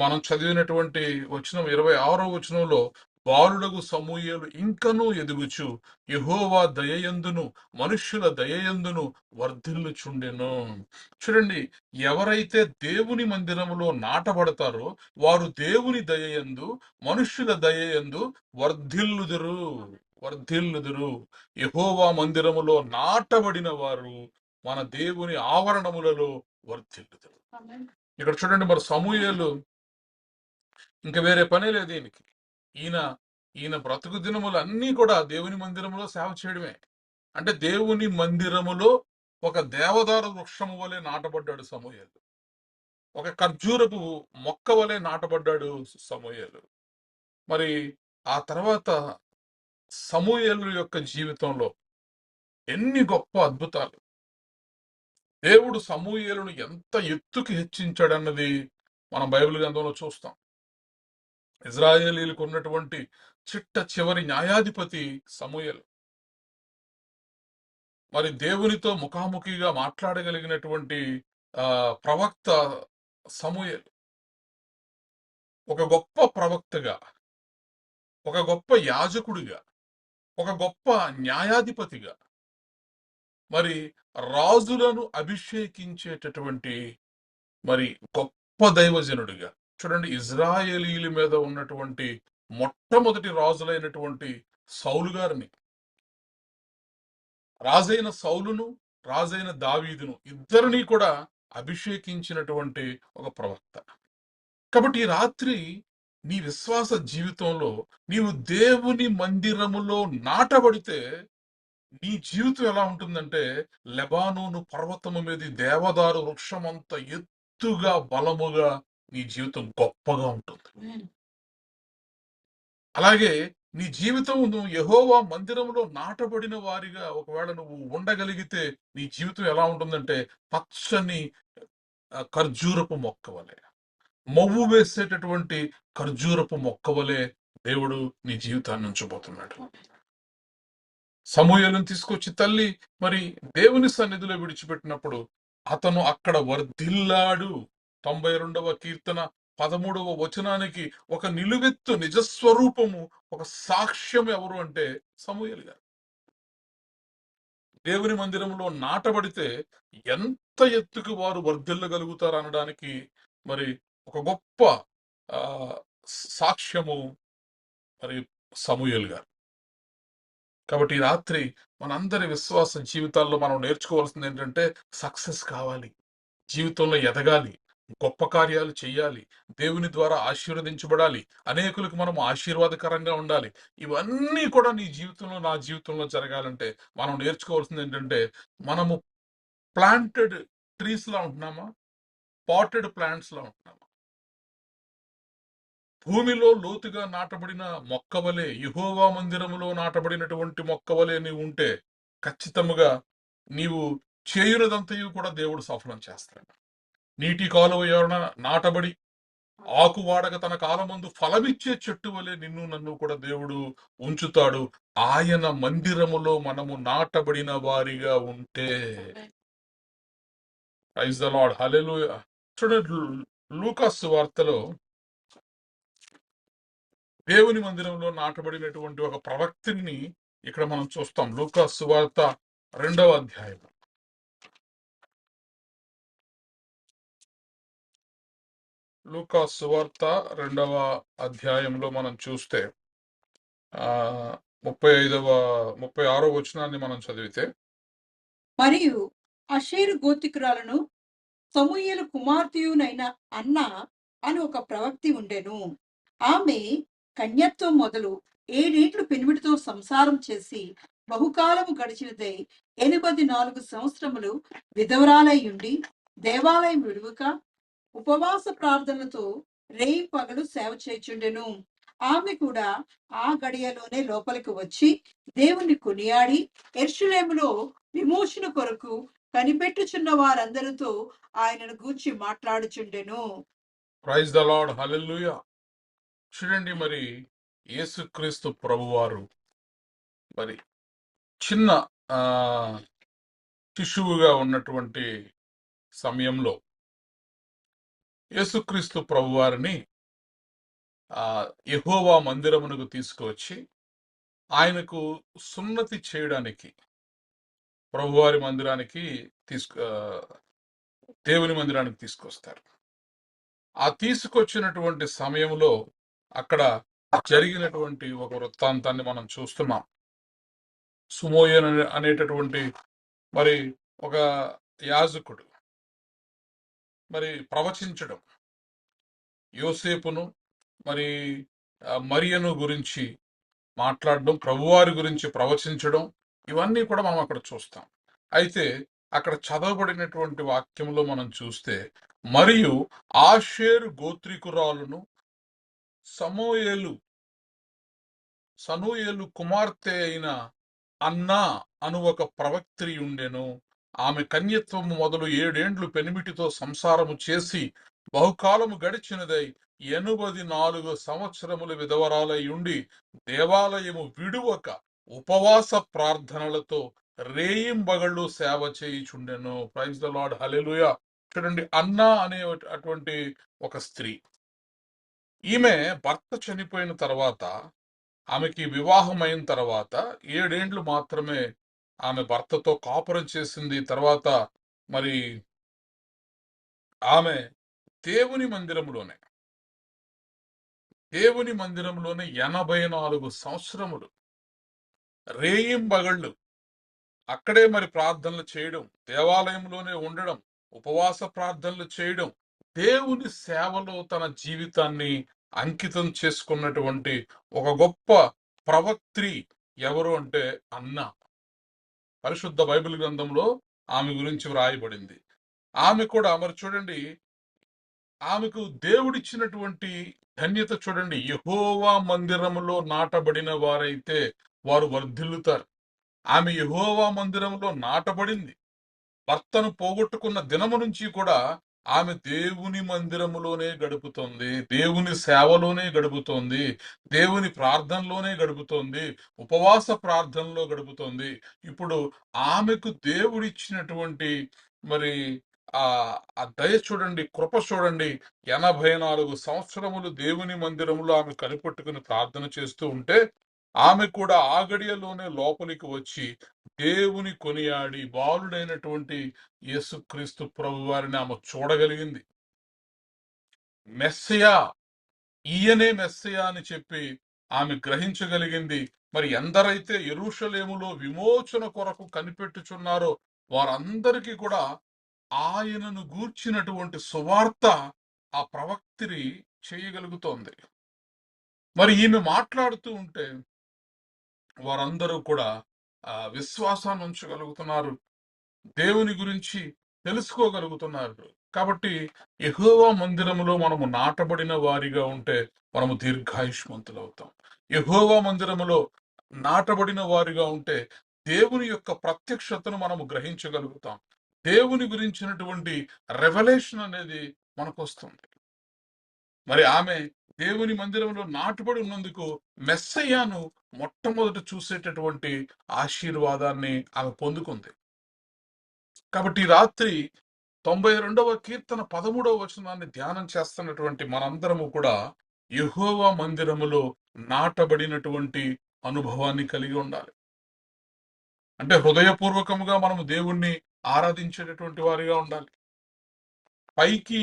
మనం చదివినటువంటి వచనం 26వ వచనంలో, బాలుడగు సమూయేలు ఇంకనూ ఎదుగుచు యెహోవా దయయందును మనుష్యుల దయయందును వర్ధిల్లుచుండెను. చూడండి, ఎవరైతే దేవుని మందిరములో నాటబడతారో వారు దేవుని దయయందు మనుష్యుల దయయందు వర్ధిల్లుదురు. యెహోవా మందిరములో నాటబడిన వారు మన దేవుని ఆవరణములలో వర్ధిల్లుదురు. ఇక్కడ చూడండి, మరి సమూయేలు ఇంకా వేరే పనే లేదు ఈయనకి. ఈయన బ్రతుకు దినములు అన్నీ కూడా దేవుని మందిరములో సేవ చేయడమే. అంటే దేవుని మందిరములో ఒక దేవదారు వృక్షము వలె నాటబడ్డాడు సమూయేలు. ఒక ఖర్జూరపు మొక్క వలె నాటబడ్డాడు సమూయేలు. మరి ఆ తర్వాత సమూయేలు యొక్క జీవితంలో ఎన్ని గొప్ప అద్భుతాలు! దేవుడు సమూయేలును ఎంత ఎత్తుకి హెచ్చించాడన్నది మనం బైబిల్ గ్రంథంలో చూస్తాం. ఇజ్రాయేలీలకు ఉన్నటువంటి చిట్ట చివరి న్యాయాధిపతి సమూయేలు. మరి దేవునితో ముఖాముఖిగా మాట్లాడగలిగినటువంటి ప్రవక్త సమూయేలు. ఒక గొప్ప ప్రవక్తగా, ఒక గొప్ప యాజకుడిగా, ఒక గొప్ప న్యాయాధిపతిగా, మరి రాజులను అభిషేకించేటటువంటి మరి గొప్ప దైవజనుడిగా. చూడండి, ఇజ్రాయేలీల మీద ఉన్నటువంటి మొట్టమొదటి రాజులైనటువంటి సౌలు గారిని, రాజైన సౌలును రాజైన దావీదును ఇద్దరిని కూడా అభిషేకించినటువంటి ఒక ప్రవక్త. కాబట్టి ఈ రాత్రి నీ విశ్వాస జీవితంలో నీవు దేవుని మందిరములో నాటబడితే నీ జీవితం ఎలా ఉంటుందంటే, లెబానోను పర్వతము మీద దేవదారు వృక్షం అంత ఎత్తుగా బలముగా నీ జీవితం గొప్పగా ఉంటుంది. అలాగే నీ జీవితం నువ్వు యెహోవా మందిరంలో నాటబడిన వారిగా ఒకవేళ నువ్వు ఉండగలిగితే నీ జీవితం ఎలా ఉంటుందంటే, పచ్చని ఖర్జూరపు మొక్క వలె, మొవ్వు వేసేటటువంటి ఖర్జూరపు మొక్క వలె దేవుడు నీ జీవితాన్ని ఉంచబోతున్నాడు. సమూయేలును తీసుకొచ్చి తల్లి మరి దేవుని సన్నిధిలో విడిచిపెట్టినప్పుడు అతను అక్కడ వర్ధిల్లాడు. 92వ కీర్తన 13వ వచనానికి ఒక నిలువెత్తు నిజస్వరూపము, ఒక సాక్ష్యం ఎవరు అంటే సమూయేలు గారు. దేవుని మందిరంలో నాటబడితే ఎంత ఎత్తుకు వారు వర్ధిల్లగలుగుతారు అనడానికి మరి ఒక గొప్ప ఆ, సాక్ష్యము మరి సమూయేలు గారు. కాబట్టి ఈ రాత్రి మనందరి విశ్వాస జీవితాల్లో మనం నేర్చుకోవాల్సింది ఏంటంటే సక్సెస్ కావాలి, జీవితంలో ఎదగాలి, గొప్ప కార్యాలు చేయాలి, దేవుని ద్వారా ఆశీర్వదించబడాలి, అనేకులకు మనం ఆశీర్వాదకరంగా ఉండాలి. ఇవన్నీ కూడా నీ జీవితంలో, నా జీవితంలో జరగాలంటే మనం నేర్చుకోవాల్సింది ఏంటంటే మనము ప్లాంటెడ్ ట్రీస్ లా ఉంటున్నామా, పాటెడ్ ప్లాంట్స్ లా ఉంటున్నామా? భూమిలో లోతుగా నాటబడిన మొక్కవలే, యెహోవా మందిరములో నాటబడినటువంటి మొక్కవలే నీవు ఉంటే ఖచ్చితముగా నీవు చేయునదంతయు కూడా దేవుడు సఫలం చేస్తాడు. నీటి కాలువ ఎవరన నాటబడి ఆకు వాడక తన కాలమందు ఫలమిచ్చే చెట్టు వలె నిన్ను నన్ను కూడా దేవుడు ఉంచుతాడు, ఆయన మందిరములో మనము నాటబడిన వారిగా ఉంటే. ప్రైజ్ ద లార్డ్, హల్లెలూయా. చూడండి, లూకాసు వార్తలో దేవుని మందిరంలో నాటబడినటువంటి ఒక ప్రవక్తిని ఇక్కడ మనం చూస్తాం. లూకాసు సువార్త 2వ అధ్యాయం. లూకాసు సువార్త 2వ అధ్యాయంలో మనం చూస్తే 36వ వచనాన్ని మనం చదివితే, మరియు అషేరు గోత్రికురాలను సమూయేలు కుమార్తెయునైన అన్న అని ఒక ప్రవక్తి ఉండెను. ఆమె కన్యత్వం మొదలు 7 ఏళ్లు పెనిమిటితో సంసారం చేసి బహుకాలము గడిచినదై 84 సంవత్సరములు విధవరాలై ఉండి దేవాలయం విడువక ఉపవాస ప్రార్థనలతో రేయి పగలు సేవ చేయుచుండెను. ఆమె కూడా ఆ గడియలోనే లోపలికి వచ్చి దేవుని కొనియాడి యెరూషలేములో విమోచన కొరకు కనిపెట్టుచున్న వారందరితో ఆయనను గూర్చి మాట్లాడుచుండెను. ప్రైజ్ ద లార్డ్, హల్లెలూయా. చూడండి, మరి యేసుక్రీస్తు ప్రభువారు మరి చిన్న ఆ శిశువుగా ఉన్నటువంటి సమయంలో యేసుక్రీస్తు ప్రభువారిని యెహోవా మందిరమునకు తీసుకువచ్చి ఆయనకు సున్నతి చేయడానికి ప్రభువారి మందిరానికి దేవుని మందిరానికి తీసుకొస్తారు. ఆ తీసుకొచ్చినటువంటి సమయంలో అక్కడ జరిగినటువంటి ఒక వృత్తాంతాన్ని మనం చూస్తున్నాం. సుమోయేలు అనేటటువంటి మరి ఒక యాజకుడు మరి ప్రవచించడం, యోసేపును మరి మరియను గురించి మాట్లాడడం, ప్రభువారి గురించి ప్రవచించడం, ఇవన్నీ కూడా మనం అక్కడ చూస్తాం. అయితే అక్కడ చదవబడినటువంటి వాక్యంలో మనం చూస్తే, మరియు ఆషేరు గోత్రికురాలును సమూయేలు కుమార్తె అయిన అన్నా అను ఒక ప్రవక్త్రి ఉండెను. ఆమె కన్యత్వము మొదలు 7 ఏండ్లు పెనిమిటితో సంసారము చేసి బహుకాలము గడిచినదై 84 సంవత్సరములు విధవరాలై ఉండి దేవాలయము విడువక ఉపవాస ప్రార్థనలతో రేయింబగళ్ళు సేవ చేయుచుండెను. ప్రైజ్ ద లార్డ్, హల్లెలూయా. చూడండి, అన్నా అనే అటువంటి ఒక స్త్రీ, ఈమె భర్త చనిపోయిన తర్వాత, ఆమెకి వివాహం అయిన తర్వాత 7 ఏండ్లు మాత్రమే ఆమె భర్తతో కాపురం చేసింది. తర్వాత మరి ఆమె దేవుని మందిరంలోనే 84 సంవత్సరములు రేయింబగళ్ళు అక్కడే మరి ప్రార్థనలు చేయడం, దేవాలయంలోనే ఉండడం, ఉపవాస ప్రార్థనలు చేయడం, దేవుని సేవలో తన జీవితాన్ని అంకితం చేసుకున్నటువంటి ఒక గొప్ప ప్రవక్త్రి ఎవరు అంటే అన్న. పరిశుద్ధ బైబిల్ గ్రంథంలో ఆమె గురించి వ్రాయబడింది. ఆమె కూడా మరి చూడండి, ఆమెకు దేవుడిచ్చినటువంటి ధన్యత చూడండి. యెహోవా మందిరములో నాటబడిన వారైతే వారు వర్ధిల్లుతారు. ఆమె యెహోవా మందిరంలో నాటబడింది. భర్తను పోగొట్టుకున్న దినము నుంచి కూడా ఆమె దేవుని మందిరములోనే గడుపుతోంది, దేవుని సేవలోనే గడుపుతోంది, దేవుని ప్రార్థనలోనే గడుపుతోంది, ఉపవాస ప్రార్థనలో గడుపుతోంది. ఇప్పుడు ఆమెకు దేవుడిచ్చినటువంటి మరి ఆ ఆ దయ చూడండి, కృప చూడండి. 84 సంవత్సరములు దేవుని మందిరంలో ఆమె కనిపెట్టుకుని ప్రార్థన చేస్తూ ఉంటే, ఆమె కూడా ఆ గడియలోనే లోపలికి వచ్చి దేవుని కొనియాడి బాలుడైనటువంటి యేసుక్రీస్తు ప్రభు వారిని ఆమె చూడగలిగింది. మెస్సియా, ఈయనే మెస్సియా అని చెప్పి ఆమె గ్రహించగలిగింది. మరి ఎందరైతే యెరూషలేములో విమోచన కొరకు కనిపెట్టుచున్నారో వారందరికీ కూడా ఆయనను గూర్చినటువంటి సువార్త ఆ ప్రవక్తిని చేయగలుగుతోంది. మరి ఈమె మాట్లాడుతూ ఉంటే వారందరూ కూడా విశ్వాసాన్ని ఉంచగలుగుతున్నారు. దేవుని గురించి తెలుసుకోగలుగుతున్నారు. కాబట్టి యెహోవా మందిరములో మనము నాటబడిన వారిగా ఉంటే మనము దీర్ఘాయుష్మంతులవుతాం. యెహోవా మందిరములో నాటబడిన వారిగా ఉంటే దేవుని యొక్క ప్రత్యక్షతను మనము గ్రహించగలుగుతాం. దేవుని గురించినటువంటి రెవల్యూషన్ అనేది మనకొస్తుంది. మరి ఆమె దేవుని మందిరంలో నాటుబడి ఉన్నందుకు మెస్సయ్యాను మొట్టమొదట చూసేటటువంటి ఆశీర్వాదాన్ని ఆమె పొందుకుంది. కాబట్టి ఈ రాత్రి 92వ కీర్తన 13వ వచనాన్ని ధ్యానం చేస్తున్నటువంటి మనందరము కూడా యెహోవా మందిరములో నాటబడినటువంటి అనుభవాన్ని కలిగి ఉండాలి. అంటే హృదయపూర్వకముగా మనము దేవుణ్ణి ఆరాధించేటటువంటి వారిగా ఉండాలి. పైకి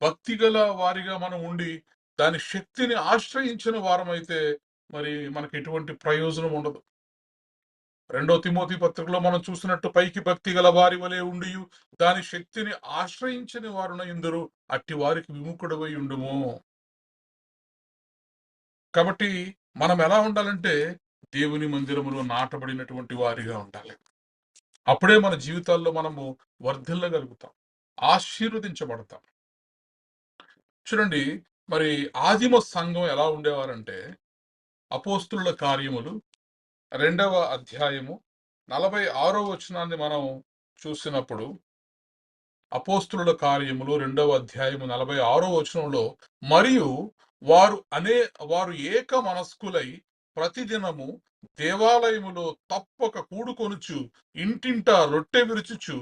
భక్తి గల వారిగా మనం ఉండి దాని శక్తిని ఆశ్రయించిన వారమైతే మరి మనకి ఎటువంటి ప్రయోజనం ఉండదు. 2 తిమోతి పత్రికలో మనం చూసినట్టు పైకి భక్తి గల వారి వలె ఉండి దాని శక్తిని ఆశ్రయించని వారున ఇందరు అట్టి వారికి విముఖుడవై ఉండుము. కాబట్టి మనం ఎలా ఉండాలంటే దేవుని మందిరములో నాటబడినటువంటి వారిగా ఉండాలి. అప్పుడే మన జీవితాల్లో మనము వర్ధిల్లగలుగుతాం, ఆశీర్వదించబడతాం. చూడండి, మరి ఆదిమ సంఘం ఎలా ఉండేవారంటే అపోస్తుల కార్యములు 2వ అధ్యాయము 46వ వచనాన్ని మనం చూసినప్పుడు, అపోస్తుల కార్యములు 2వ అధ్యాయము 46వ వచనంలో, మరియు వారు ఏక మనస్కులై ప్రతిదినము దేవాలయములో తప్పక కూడుకొనుచు ఇంటింటా రొట్టె విరుచుచు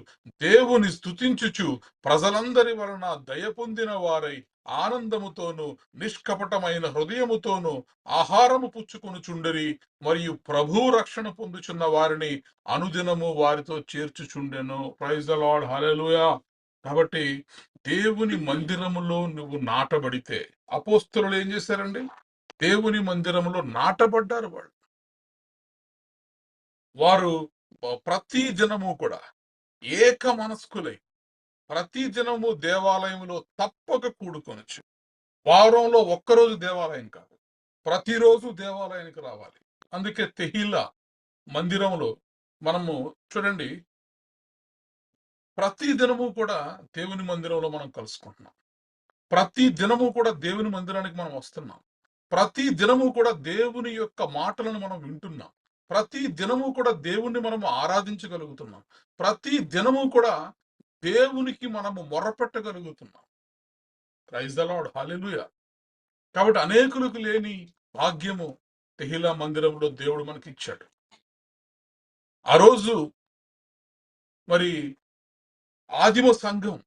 దేవుని స్తుతించుచు ప్రజలందరి వలన దయ పొందిన వారై ఆనందముతోను నిష్కపటమైన హృదయముతోను ఆహారము పుచ్చుకొనుచుండరి, మరియు ప్రభు రక్షణ పొందుచున్న వారిని అనుదినము వారితో చేర్చుచుండెను. Praise the Lord, hallelujah. కాబట్టి దేవుని మందిరములో నువ్వు నాటబడితే, అపోస్తలులు ఏం చేశారండి? దేవుని మందిరములో నాటబడ్డారు. వారు ప్రతి దినము కూడా ఏక మనస్కులై ప్రతి దినము దేవాలయంలో తప్పక కూడుకొనొచ్చు. వారంలో ఒక్కరోజు దేవాలయం కాదు, ప్రతిరోజు దేవాలయానికి రావాలి. అందుకే తెహిలా మందిరంలో మనము చూడండి, ప్రతి దినము కూడా దేవుని మందిరంలో మనం కలుసుకుంటున్నాం. ప్రతి దినము కూడా దేవుని మందిరానికి మనం వస్తున్నాం. ప్రతి దినము కూడా దేవుని యొక్క మాటలను మనం వింటున్నాం. ప్రతి దినము కూడా దేవుణ్ణి మనము ఆరాధించగలుగుతున్నాం. ప్రతి దినము కూడా దేవునికి మనము మొరపెట్టగలుగుతున్నాం. Praise the Lord, hallelujah. కాబట్టి అనేకులకు లేని భాగ్యము తెహిలా మందిరంలో దేవుడు మనకి ఇచ్చాడు. ఆ రోజు మరి ఆదిమ సంఘం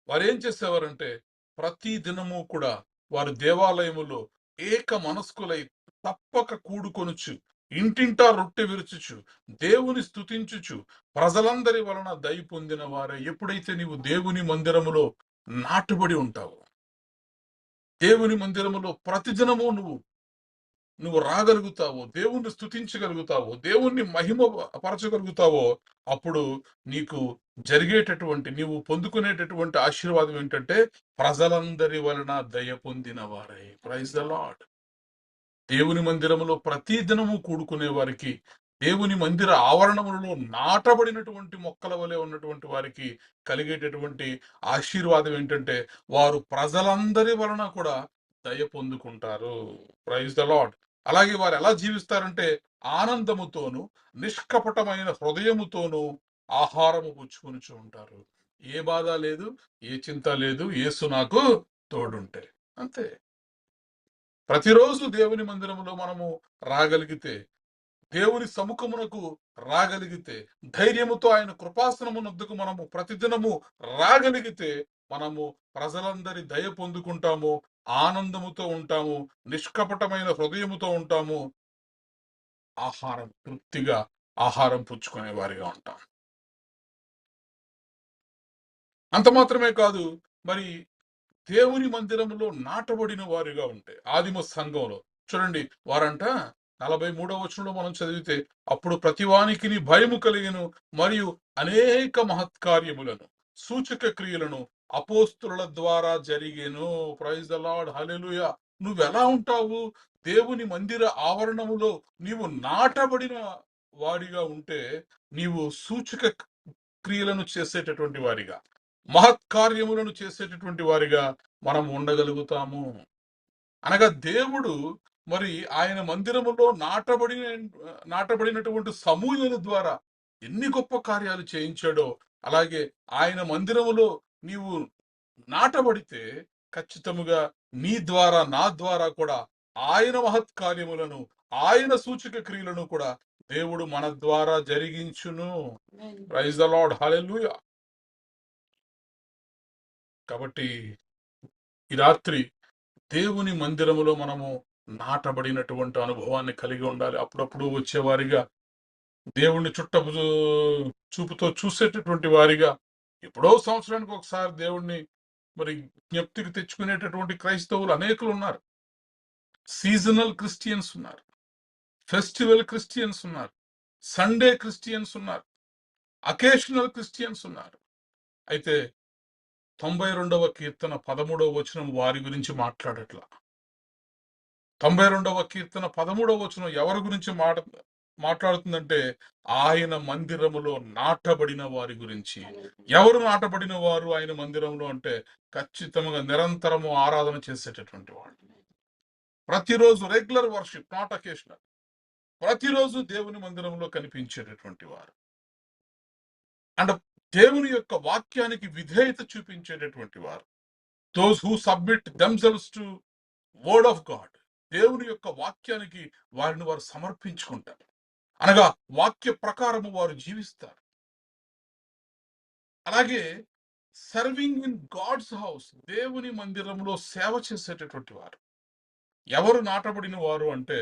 వారు ఏం చేసేవారంటే ప్రతి దినము కూడా వారు దేవాలయములో ఏక మనస్కులై తప్పక కూడుకొనుచు ఇంటింటా రొట్టె విరుచుచు దేవుని స్తుతించుచు ప్రజలందరి వలన దయ పొందిన వారే. ఎప్పుడైతే నీవు దేవుని మందిరములో నాటుబడి ఉంటావో, దేవుని మందిరములో ప్రతిదినము నువ్వు రాగలుగుతావో, దేవుణ్ణి స్తుతించగలుగుతావో, దేవుణ్ణి మహిమ పరచగలుగుతావో, అప్పుడు నీకు జరిగేటటువంటి, నీవు పొందుకునేటటువంటి ఆశీర్వాదం ఏంటంటే ప్రజలందరి వలన దయ పొందిన వారై. Praise the Lord. దేవుని మందిరములో ప్రతి దినము కూడుకునే వారికి, దేవుని మందిర ఆవరణములలో నాటబడినటువంటి మొక్కల వలె ఉన్నటువంటి వారికి కలిగేటటువంటి ఆశీర్వాదం ఏంటంటే వారు ప్రజలందరి వలన కూడా దయ పొందుకుంటారు. Praise the Lord. అలాగే వారు ఎలా జీవిస్తారంటే ఆనందముతోను నిష్కపటమైన హృదయముతోను ఆహారము పుచ్చుకొనుచు ఉంటారు. ఏ బాధ లేదు, ఏ చింత లేదు, యేసు నాకు తోడుంటే. అంతే. ప్రతిరోజు దేవుని మందిరములో మనము రాగలిగితే దేవుని సముఖమునకు రాగలిగితే, ధైర్యముతో ఆయన కృపాసనమునొద్దకు మనము ప్రతిదినము రాగలిగితే, మనము ప్రజలందరి దయ పొందుకుంటాము, ఆనందముతో ఉంటాము, నిష్కపటమైన హృదయముతో ఉంటాము, తృప్తిగా ఆహారం పుచ్చుకునే వారిగా ఉంటాం. అంత మాత్రమే కాదు, మరి దేవుని మందిరములో నాటబడిన వారిగా ఉంటే, ఆదిమ సంఘంలో చూడండి, వారంట 43వ వచనంలో మనం చదివితే, అప్పుడు ప్రతివానికిని భయము కలిగెను, మరియు అనేక మహత్కార్యములను సూచక క్రియలను అపోస్తుల ద్వారా జరిగెను. ప్రైజ్ ద లార్డ్, హల్లెలూయా. నువ్వెలా ఉంటావు? దేవుని మందిర ఆవరణములో నీవు నాటబడిన వాడిగా ఉంటే, నీవు సూచక క్రియలను చేసేటటువంటి వారిగా, మహత్కార్యములను చేసేటటువంటి వారిగా మనం ఉండగలుగుతాము. అనగా దేవుడు మరి ఆయన మందిరములో నాటబడినటువంటి సమూహల ద్వారా ఎన్ని గొప్ప కార్యాలు చేయించాడో, అలాగే ఆయన మందిరములో నీవు నాటబడితే ఖచ్చితముగా నీ ద్వారా, నా ద్వారా కూడా ఆయన మహత్కార్యములను, ఆయన సూచక క్రియలను కూడా దేవుడు మన ద్వారా జరిగించును. Praise the Lord, hallelujah. కాబట్టి ఈ రాత్రి దేవుని మందిరములో మనము నాటబడినటువంటి అనుభవాన్ని కలిగి ఉండాలి. అప్పుడప్పుడు వచ్చేవారిగా, దేవుణ్ణి చుట్టపు చూపుతో చూసేటటువంటి వారిగా, ఎప్పుడో సంవత్సరానికి ఒకసారి దేవుణ్ణి మరి జ్ఞప్తికి తెచ్చుకునేటటువంటి క్రైస్తవులు అనేకులు ఉన్నారు. సీజనల్ క్రిస్టియన్స్ ఉన్నారు, ఫెస్టివల్ క్రిస్టియన్స్ ఉన్నారు, సండే క్రిస్టియన్స్ ఉన్నారు, అకేషనల్ క్రిస్టియన్స్ ఉన్నారు. అయితే 92వ కీర్తన 13వ వచనం వారి గురించి మాట్లాడట్లా. 92వ కీర్తన 13వ వచనం ఎవరి గురించి మాట్లాడుతుందంటే, ఆయన మందిరములో నాటబడిన వారి గురించి. ఎవరు నాటబడిన వారు ఆయన మందిరంలో అంటే, ఖచ్చితంగా నిరంతరము ఆరాధన చేసేటటువంటి వాడు, ప్రతిరోజు రెగ్యులర్ వర్షిప్, నాట్ అకేషనల్, ప్రతిరోజు దేవుని మందిరంలో కనిపించేటటువంటి వారు, అండ్ దేవుని యొక్క వాక్యానికి విధేయత చూపించేటటువంటి వారు. Those who submit themselves to word of God, దేవుని యొక్క వాక్యానికి వారిని వారు సమర్పించుకుంటారు, అనగా వాక్య ప్రకారము వారు జీవిస్తారు. అలాగే సర్వింగ్ ఇన్ గాడ్స్ హౌస్, దేవుని మందిరంలో సేవ చేసేటటువంటి వారు. ఎవరు నాటబడిన వారు అంటే,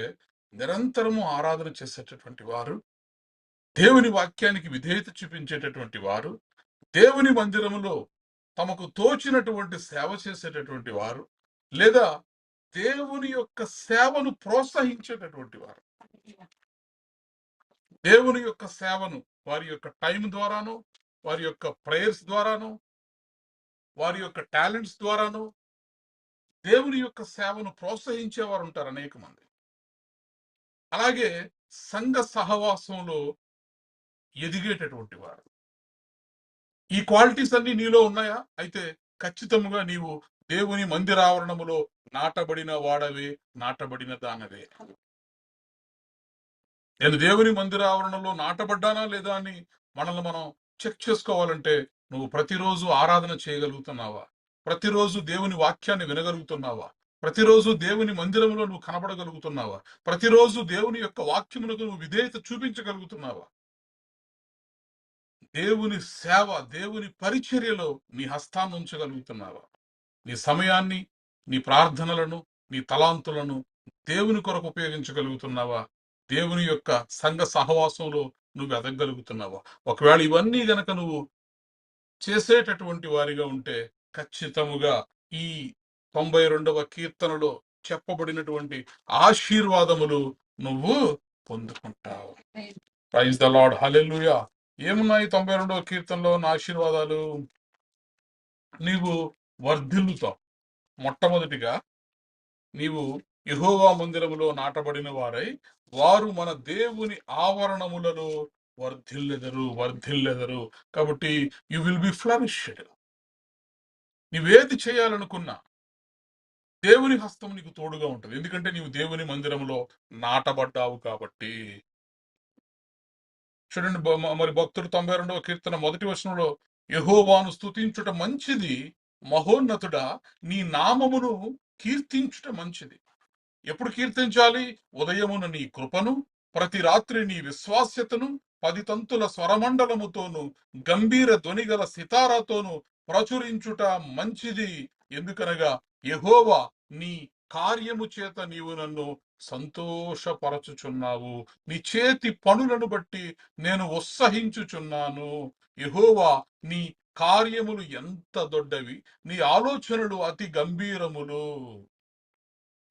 నిరంతరము ఆరాధన చేసేటటువంటి వారు, దేవుని వాక్యానికి విధేయత చూపించేటటువంటి వారు, దేవుని మందిరములో తమకు తోచినటువంటి సేవ చేసేటటువంటి వారు, లేదా దేవుని యొక్క సేవను ప్రోత్సహించేటటువంటి వారు. దేవుని యొక్క సేవను వారి యొక్క టైం ద్వారాను, వారి యొక్క ప్రేయర్స్ ద్వారాను, వారి యొక్క టాలెంట్స్ ద్వారాను దేవుని యొక్క సేవను ప్రోత్సహించేవారు ఉంటారు అనేక మంది. అలాగే సంఘ సహవాసంలో ఎదిగేటటువంటి వారు. ఈ క్వాలిటీస్ అన్ని నీలో ఉన్నాయా? అయితే ఖచ్చితంగా నీవు దేవుని మందిరావరణములో నాటబడిన వాడవే, నాటబడిన దానవే. నేను దేవుని మందిరావరణలో నాటబడ్డానా లేదా అని మనల్ని మనం చెక్ చేసుకోవాలంటే, నువ్వు ప్రతిరోజు ఆరాధన చేయగలుగుతున్నావా? ప్రతిరోజు దేవుని వాక్యాన్ని వినగలుగుతున్నావా? ప్రతిరోజు దేవుని మందిరంలో నువ్వు కనబడగలుగుతున్నావా? ప్రతిరోజు దేవుని యొక్క వాక్యమునకు నువ్వు విధేయత చూపించగలుగుతున్నావా? దేవుని సేవ, దేవుని పరిచర్యలో నీ హస్తాన్ని ఉంచగలుగుతున్నావా? నీ సమయాన్ని, నీ ప్రార్థనలను, నీ తలాంతులను దేవుని కొరకు ఉపయోగించగలుగుతున్నావా? దేవుని యొక్క సంఘ సహవాసంలో నువ్వు ఎదగలుగుతున్నావా? ఒకవేళ ఇవన్నీ గనక నువ్వు చేసేటటువంటి వారిగా ఉంటే, ఖచ్చితముగా ఈ 92వ కీర్తనలో చెప్పబడినటువంటి ఆశీర్వాదములు నువ్వు పొందుకుంటావు. ప్రైజ్ ద లార్డ్, హల్లెలూయా. ఏమున్నాయి 92వ కీర్తనలో నా ఆశీర్వాదాలు? నీవు వర్ధిల్లుతావు. మొట్టమొదటిగా, నీవు యెహోవా మందిరములో నాటబడిన వారై, వారు మన దేవుని ఆవరణములలో వర్ధిల్లెదరు. కాబట్టి యు విల్ బి ఫ్లరిష్డ్. నీవేది చేయాలనుకున్నా దేవుని హస్తం నీకు తోడుగా ఉంటుంది. ఎందుకంటే నీవు దేవుని మందిరములో నాటబడ్డావు కాబట్టి. చూడండి, మరి భక్తుడు 92వ కీర్తన 1వ వచనంలో, యెహోవాను స్తుతించుట మంచిది, మహోన్నతుడా నీ నామమును కీర్తించుట మంచిది. ఎప్పుడు కీర్తించాలి? ఉదయమున నీ కృపను, ప్రతి రాత్రి నీ విశ్వాస్యతను 10 తంతుల స్వరమండలముతోను గంభీర ధ్వనిగల సితారాతోను ప్రచురించుట మంచిది. ఎందుకనగా యెహోవా నీ కార్యము చేత నీవు నన్ను సంతోషపరచుచున్నావు. నీ చేతి పనులను బట్టి నేను ఉత్సహించుచున్నాను. యెహోవా నీ కార్యములు ఎంత దొడ్డవి, నీ ఆలోచనలు అతి గంభీరములు.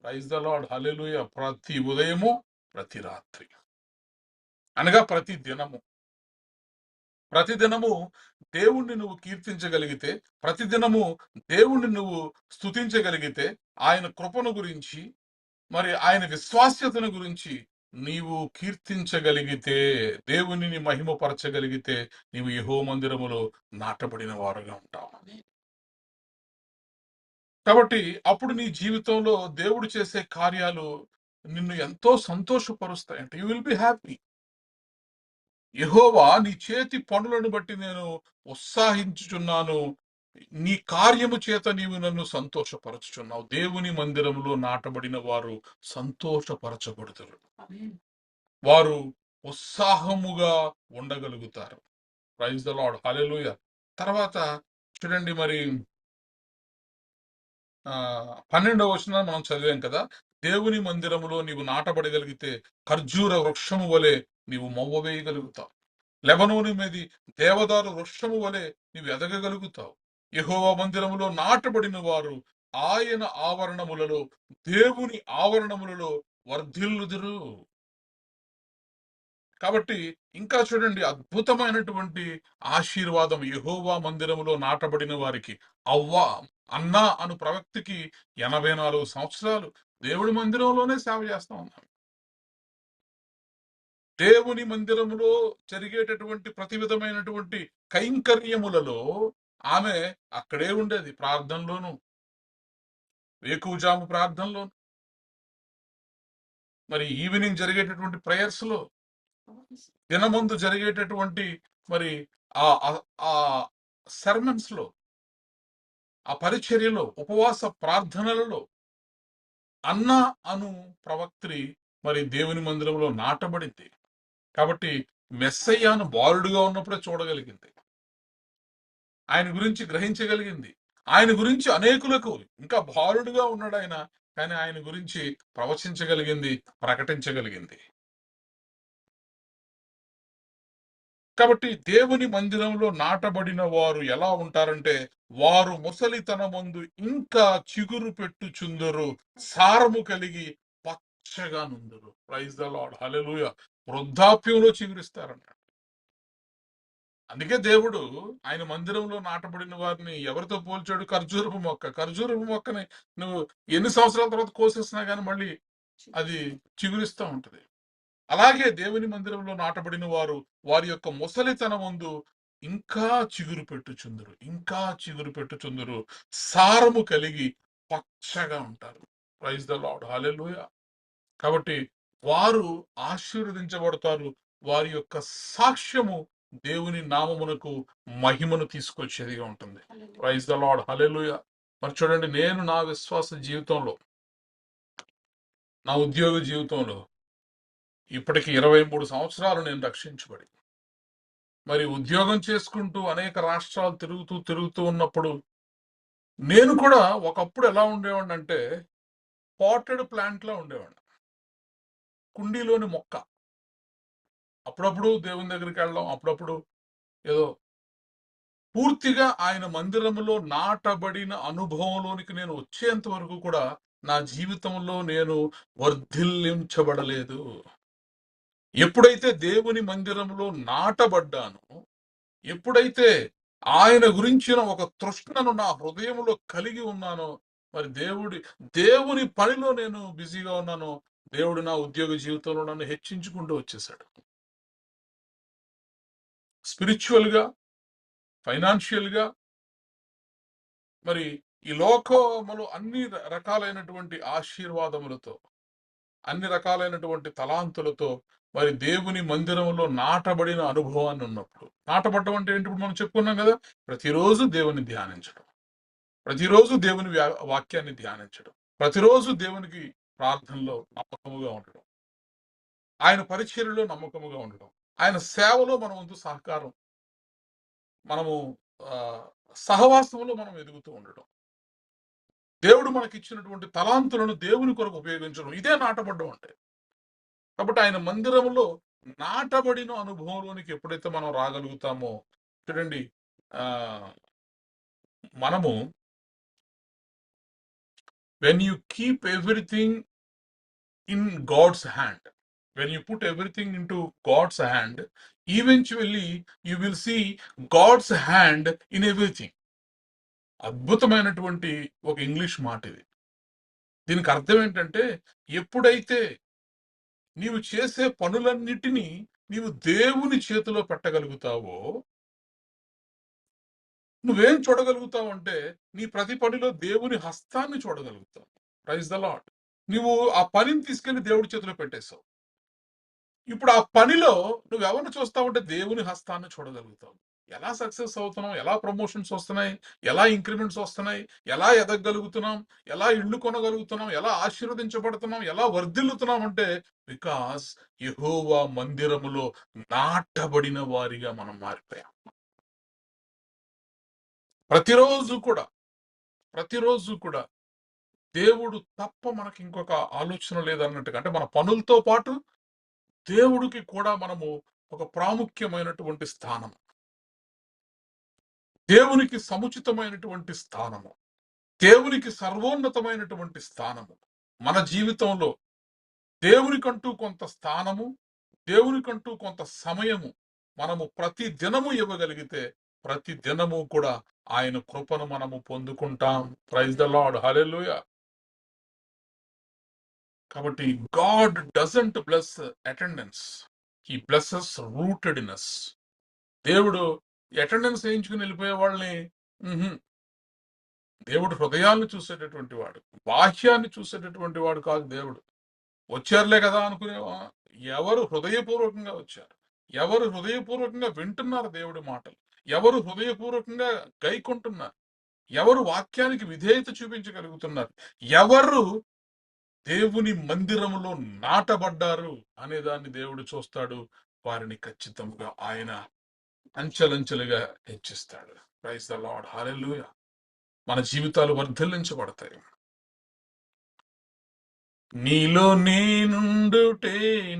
ప్రైజ్ ద లార్డ్, హల్లెలూయా. ప్రతి ఉదయము, ప్రతి రాత్రి అనగా ప్రతిదినము దేవుణ్ణి నువ్వు కీర్తించగలిగితే, ప్రతిదినము దేవుణ్ణి నువ్వు స్తుతించగలిగితే, ఆయన కృపను గురించి, మరి ఆయన విశ్వాస్యతను గురించి నీవు కీర్తించగలిగితే, దేవునిని మహిమపరచగలిగితే, నీవు యెహోవా మందిరములో నాటబడిన వారుగా ఉంటావు. కాబట్టి అప్పుడు నీ జీవితంలో దేవుడు చేసే కార్యాలు నిన్ను ఎంతో సంతోషపరుస్తాయంట. You will be happy. యెహోవా నీ చేతి పనులను బట్టి నేను ఉత్సాహించుచున్నాను. నీ కార్యము చేత నీవు నన్ను సంతోషపరచుచున్నావు. దేవుని మందిరంలో నాటబడిన వారు సంతోషపరచబడుతారు. వారు ఉత్సాహముగా ఉండగలుగుతారు. ప్రైజ్ ద లార్డ్, హల్లెలూయా. తర్వాత చూడండి, మరి 12వ వచనం మనం చదివాం కదా. దేవుని మందిరములో నీవు నాటబడగలిగితే ఖర్జూర వృక్షము వలె నీవు మొవ్వ వేయగలుగుతావు. లెబనోను మీది దేవదారు వృక్షము వలె నీవు ఎదగగలుగుతావు. యెహోవా మందిరములో నాటబడిన వారు ఆయన ఆవరణములలో, దేవుని ఆవరణములలో వర్ధిల్లుదురు. కాబట్టి ఇంకా చూడండి, అద్భుతమైనటువంటి ఆశీర్వాదం యెహోవా మందిరములో నాటబడిన వారికి. అన్నా అను ప్రవక్తికి 84 సంవత్సరాలు దేవుడి మందిరంలోనే సేవ చేస్తా ఉన్నాను. దేవుని మందిరములో జరిగేటటువంటి ప్రతి విధమైనటువంటి కైంకర్యములలో ఆమె అక్కడే ఉండేది. ప్రార్థనలోను, వేకువజాము ప్రార్థనలోను, మరి ఈవినింగ్ జరిగేటటువంటి ప్రేయర్స్ లో, దినమందు జరిగేటటువంటి మరి ఆ సెర్మన్స్ లో, ఆ పరిచర్యలో, ఉపవాస ప్రార్థనలలో అన్నా అను ప్రవక్త్రి మరి దేవుని మందిరంలో నాటబడింది. కాబట్టి మెస్సయ్యాను బాలుడుగా ఉన్నప్పుడే చూడగలిగింది, ఆయన గురించి గ్రహించగలిగింది. ఆయన గురించి అనేకులకు, ఇంకా బాలుడుగా ఉన్నాడు ఆయన, కానీ ఆయన గురించి ప్రవచించగలిగింది, ప్రకటించగలిగింది. కాబట్టి దేవుని మందిరంలో నాటబడిన వారు ఎలా ఉంటారంటే, వారు ముసలితనమందు ఇంకా చిగురు పెట్టుచుందురు, సారము కలిగి పచ్చగా నుందురు. ప్రైజ్ ద లార్డ్, హల్లెలూయా. వృద్ధాప్యంలో చిగురిస్తారన్నాడు. అందుకే దేవుడు ఆయన మందిరంలో నాటబడిన వారిని ఎవరితో పోల్చాడు? ఖర్జూరపు మొక్క. ఖర్జూరపు మొక్కని నువ్వు ఎన్ని సంవత్సరాల తర్వాత కోసేసినా కానీ మళ్ళీ అది చిగురిస్తూ ఉంటది. అలాగే దేవుని మందిరంలో నాటబడిన వారు వారి యొక్క ముసలితనమందు ఇంకా చిగురు పెట్టుచుందురు, సారము కలిగి పచ్చగా ఉంటారు. Praise the Lord, hallelujah. కాబట్టి వారు ఆశీర్వదించబడతారు. వారి యొక్క సాక్ష్యము దేవుని నామమునకు మహిమను తీసుకొచ్చేదిగా ఉంటుంది. ప్రైజ్ ద లార్డ్, హల్లెలూయా. మరి చూడండి, నేను నా విశ్వాస జీవితంలో, నా ఉద్యోగ జీవితంలో ఇప్పటికి 23 సంవత్సరాలు నేను రక్షించబడి, మరి ఉద్యోగం చేసుకుంటూ అనేక రాష్ట్రాలు తిరుగుతూ ఉన్నప్పుడు నేను కూడా ఒకప్పుడు ఎలా ఉండేవాడిని అంటే, పాటెడ్ ప్లాంట్ లా ఉండేవాడిని, కుండీలోని మొక్క. అప్పుడప్పుడు దేవుని దగ్గరికి వెళ్ళడం, అప్పుడప్పుడు ఏదో పూర్తిగా ఆయన మందిరములో నాటబడిన అనుభవంలోనికి నేను వచ్చేంత వరకు కూడా నా జీవితంలో నేను వర్ధిల్లించబడలేదు. ఎప్పుడైతే దేవుని మందిరంలో నాటబడ్డానో, ఎప్పుడైతే ఆయన గురించిన ఒక తృష్ణను నా హృదయంలో కలిగి ఉన్నానో, మరి దేవుని పనిలో నేను బిజీగా ఉన్నానో, దేవుడు నా ఉద్యోగ జీవితంలో నన్ను హెచ్చించుకుంటూ వచ్చేసాడు. స్పిరిచువల్ గా, ఫైనాన్షియల్ గా, మరి ఈ లోకములో అన్ని రకాలైనటువంటి ఆశీర్వాదములతో, అన్ని రకాలైనటువంటి తలాంతులతో, మరి దేవుని మందిరంలో నాటబడిన అనుభవాన్ని ఉన్నప్పుడు, నాటబడటం అంటే ఏంటి? మనం చెప్పుకున్నాం కదా, ప్రతిరోజు దేవుని ధ్యానించడం, ప్రతిరోజు దేవుని వాక్యాన్ని ధ్యానించడం, ప్రతిరోజు దేవునికి ప్రార్థనలో నమ్మకముగా ఉండడం. ఆయన పరిచర్యలో నమ్మకముగా ఉండడం, ఆయన సేవలో మన వంతు సహకారం, మనము ఆ, సహవాసంలో మనం ఎదుగుతూ ఉండడం, దేవుడు మనకి ఇచ్చినటువంటి తలాంతులను దేవుని కొరకు ఉపయోగించడం, ఇదే నాటబడ్డం అంటే. కాబట్టి ఆయన మందిరంలో నాటబడిన అనుభవంలోనికి ఎప్పుడైతే మనం రాగలుగుతామో, చూడండి, ఆ మనము when you keep everything in God's hand, when you put everything into God's hand, eventually you will see God's hand in everything. అద్భుతమైనటువంటి ఒక ఇంగ్లీష్ మాట ఇది. దీనికి అర్థం ఏంటంటే, ఎప్పుడైతే నీవు చేసే పనులన్నిటినీ నీవు దేవుని చేతిలో పెట్టగలుగుతావో, నువ్వేం చూడగలుగుతావు అంటే నీ ప్రతి పనిలో దేవుని హస్తాన్ని చూడగలుగుతావు. Praise the lord. నువ్వు ఆ పనిని తీసుకెళ్లి దేవుడి చేతిలో పెట్టేశావు. ఇప్పుడు ఆ పనిలో నువ్వు ఎవరిని చూస్తావంటే దేవుని హస్తాన్ని చూడగలుగుతావు. ఎలా సక్సెస్ అవుతున్నాం, ఎలా ప్రమోషన్స్ వస్తున్నాయి, ఎలా ఇంక్రిమెంట్స్ వస్తున్నాయి, ఎలా ఎదగలుగుతున్నాం, ఎలా ఇళ్ళు కొనగలుగుతున్నాం, ఎలా ఆశీర్వదించబడుతున్నాం, ఎలా వర్ధిల్లుతున్నాం అంటే బికాస్ యెహోవా మందిరములో నాటబడిన వారిగా మనం మారిపోయాం. ప్రతిరోజు కూడా దేవుడు తప్ప మనకి ఇంకొక ఆలోచన లేదన్నట్టుగా, అంటే మన పనులతో పాటు దేవుడికి కూడా మనము ఒక ప్రాముఖ్యమైనటువంటి స్థానం, దేవునికి సముచితమైనటువంటి స్థానము, దేవునికి సర్వోన్నతమైనటువంటి స్థానము మన జీవితంలో. దేవునికంటూ కొంత స్థానము, దేవునికంటూ కొంత సమయము మనము ప్రతి దినము ఇవ్వగలిగితే ప్రతి దినము కూడా ఆయన కృపను మనము పొందుకుంటాం. Praise the Lord. హల్లెలూయా. కాబట్టి God doesn't bless attendance, he blesses rootedness. దేవుడు అటెండెన్స్ వేయించుకుని వెళ్ళిపోయే వాళ్ళని, దేవుడు హృదయాన్ని చూసేటటువంటి వాడు, బాహ్యాన్ని చూసేటటువంటి వాడు కాదు దేవుడు. వచ్చారులే కదా అనుకునే ఎవరు హృదయపూర్వకంగా వచ్చారు, ఎవరు హృదయపూర్వకంగా వింటున్నారు దేవుడి మాటలు, ఎవరు హృదయపూర్వకంగా గైకొంటున్నారు, ఎవరు వాక్యానికి విధేయత చూపించగలుగుతున్నారు, ఎవరు దేవుని మందిరములో నాటబడ్డారు అనే దాన్ని దేవుడు చూస్తాడు. వారిని ఖచ్చితంగా ఆయన అంచెలంచెలుగా హెచ్చిస్తాడు. Praise the Lord. హల్లెలూయా. మన జీవితాలు వర్ధిల్లించబడతాయి. నీలో నేనుండుటే,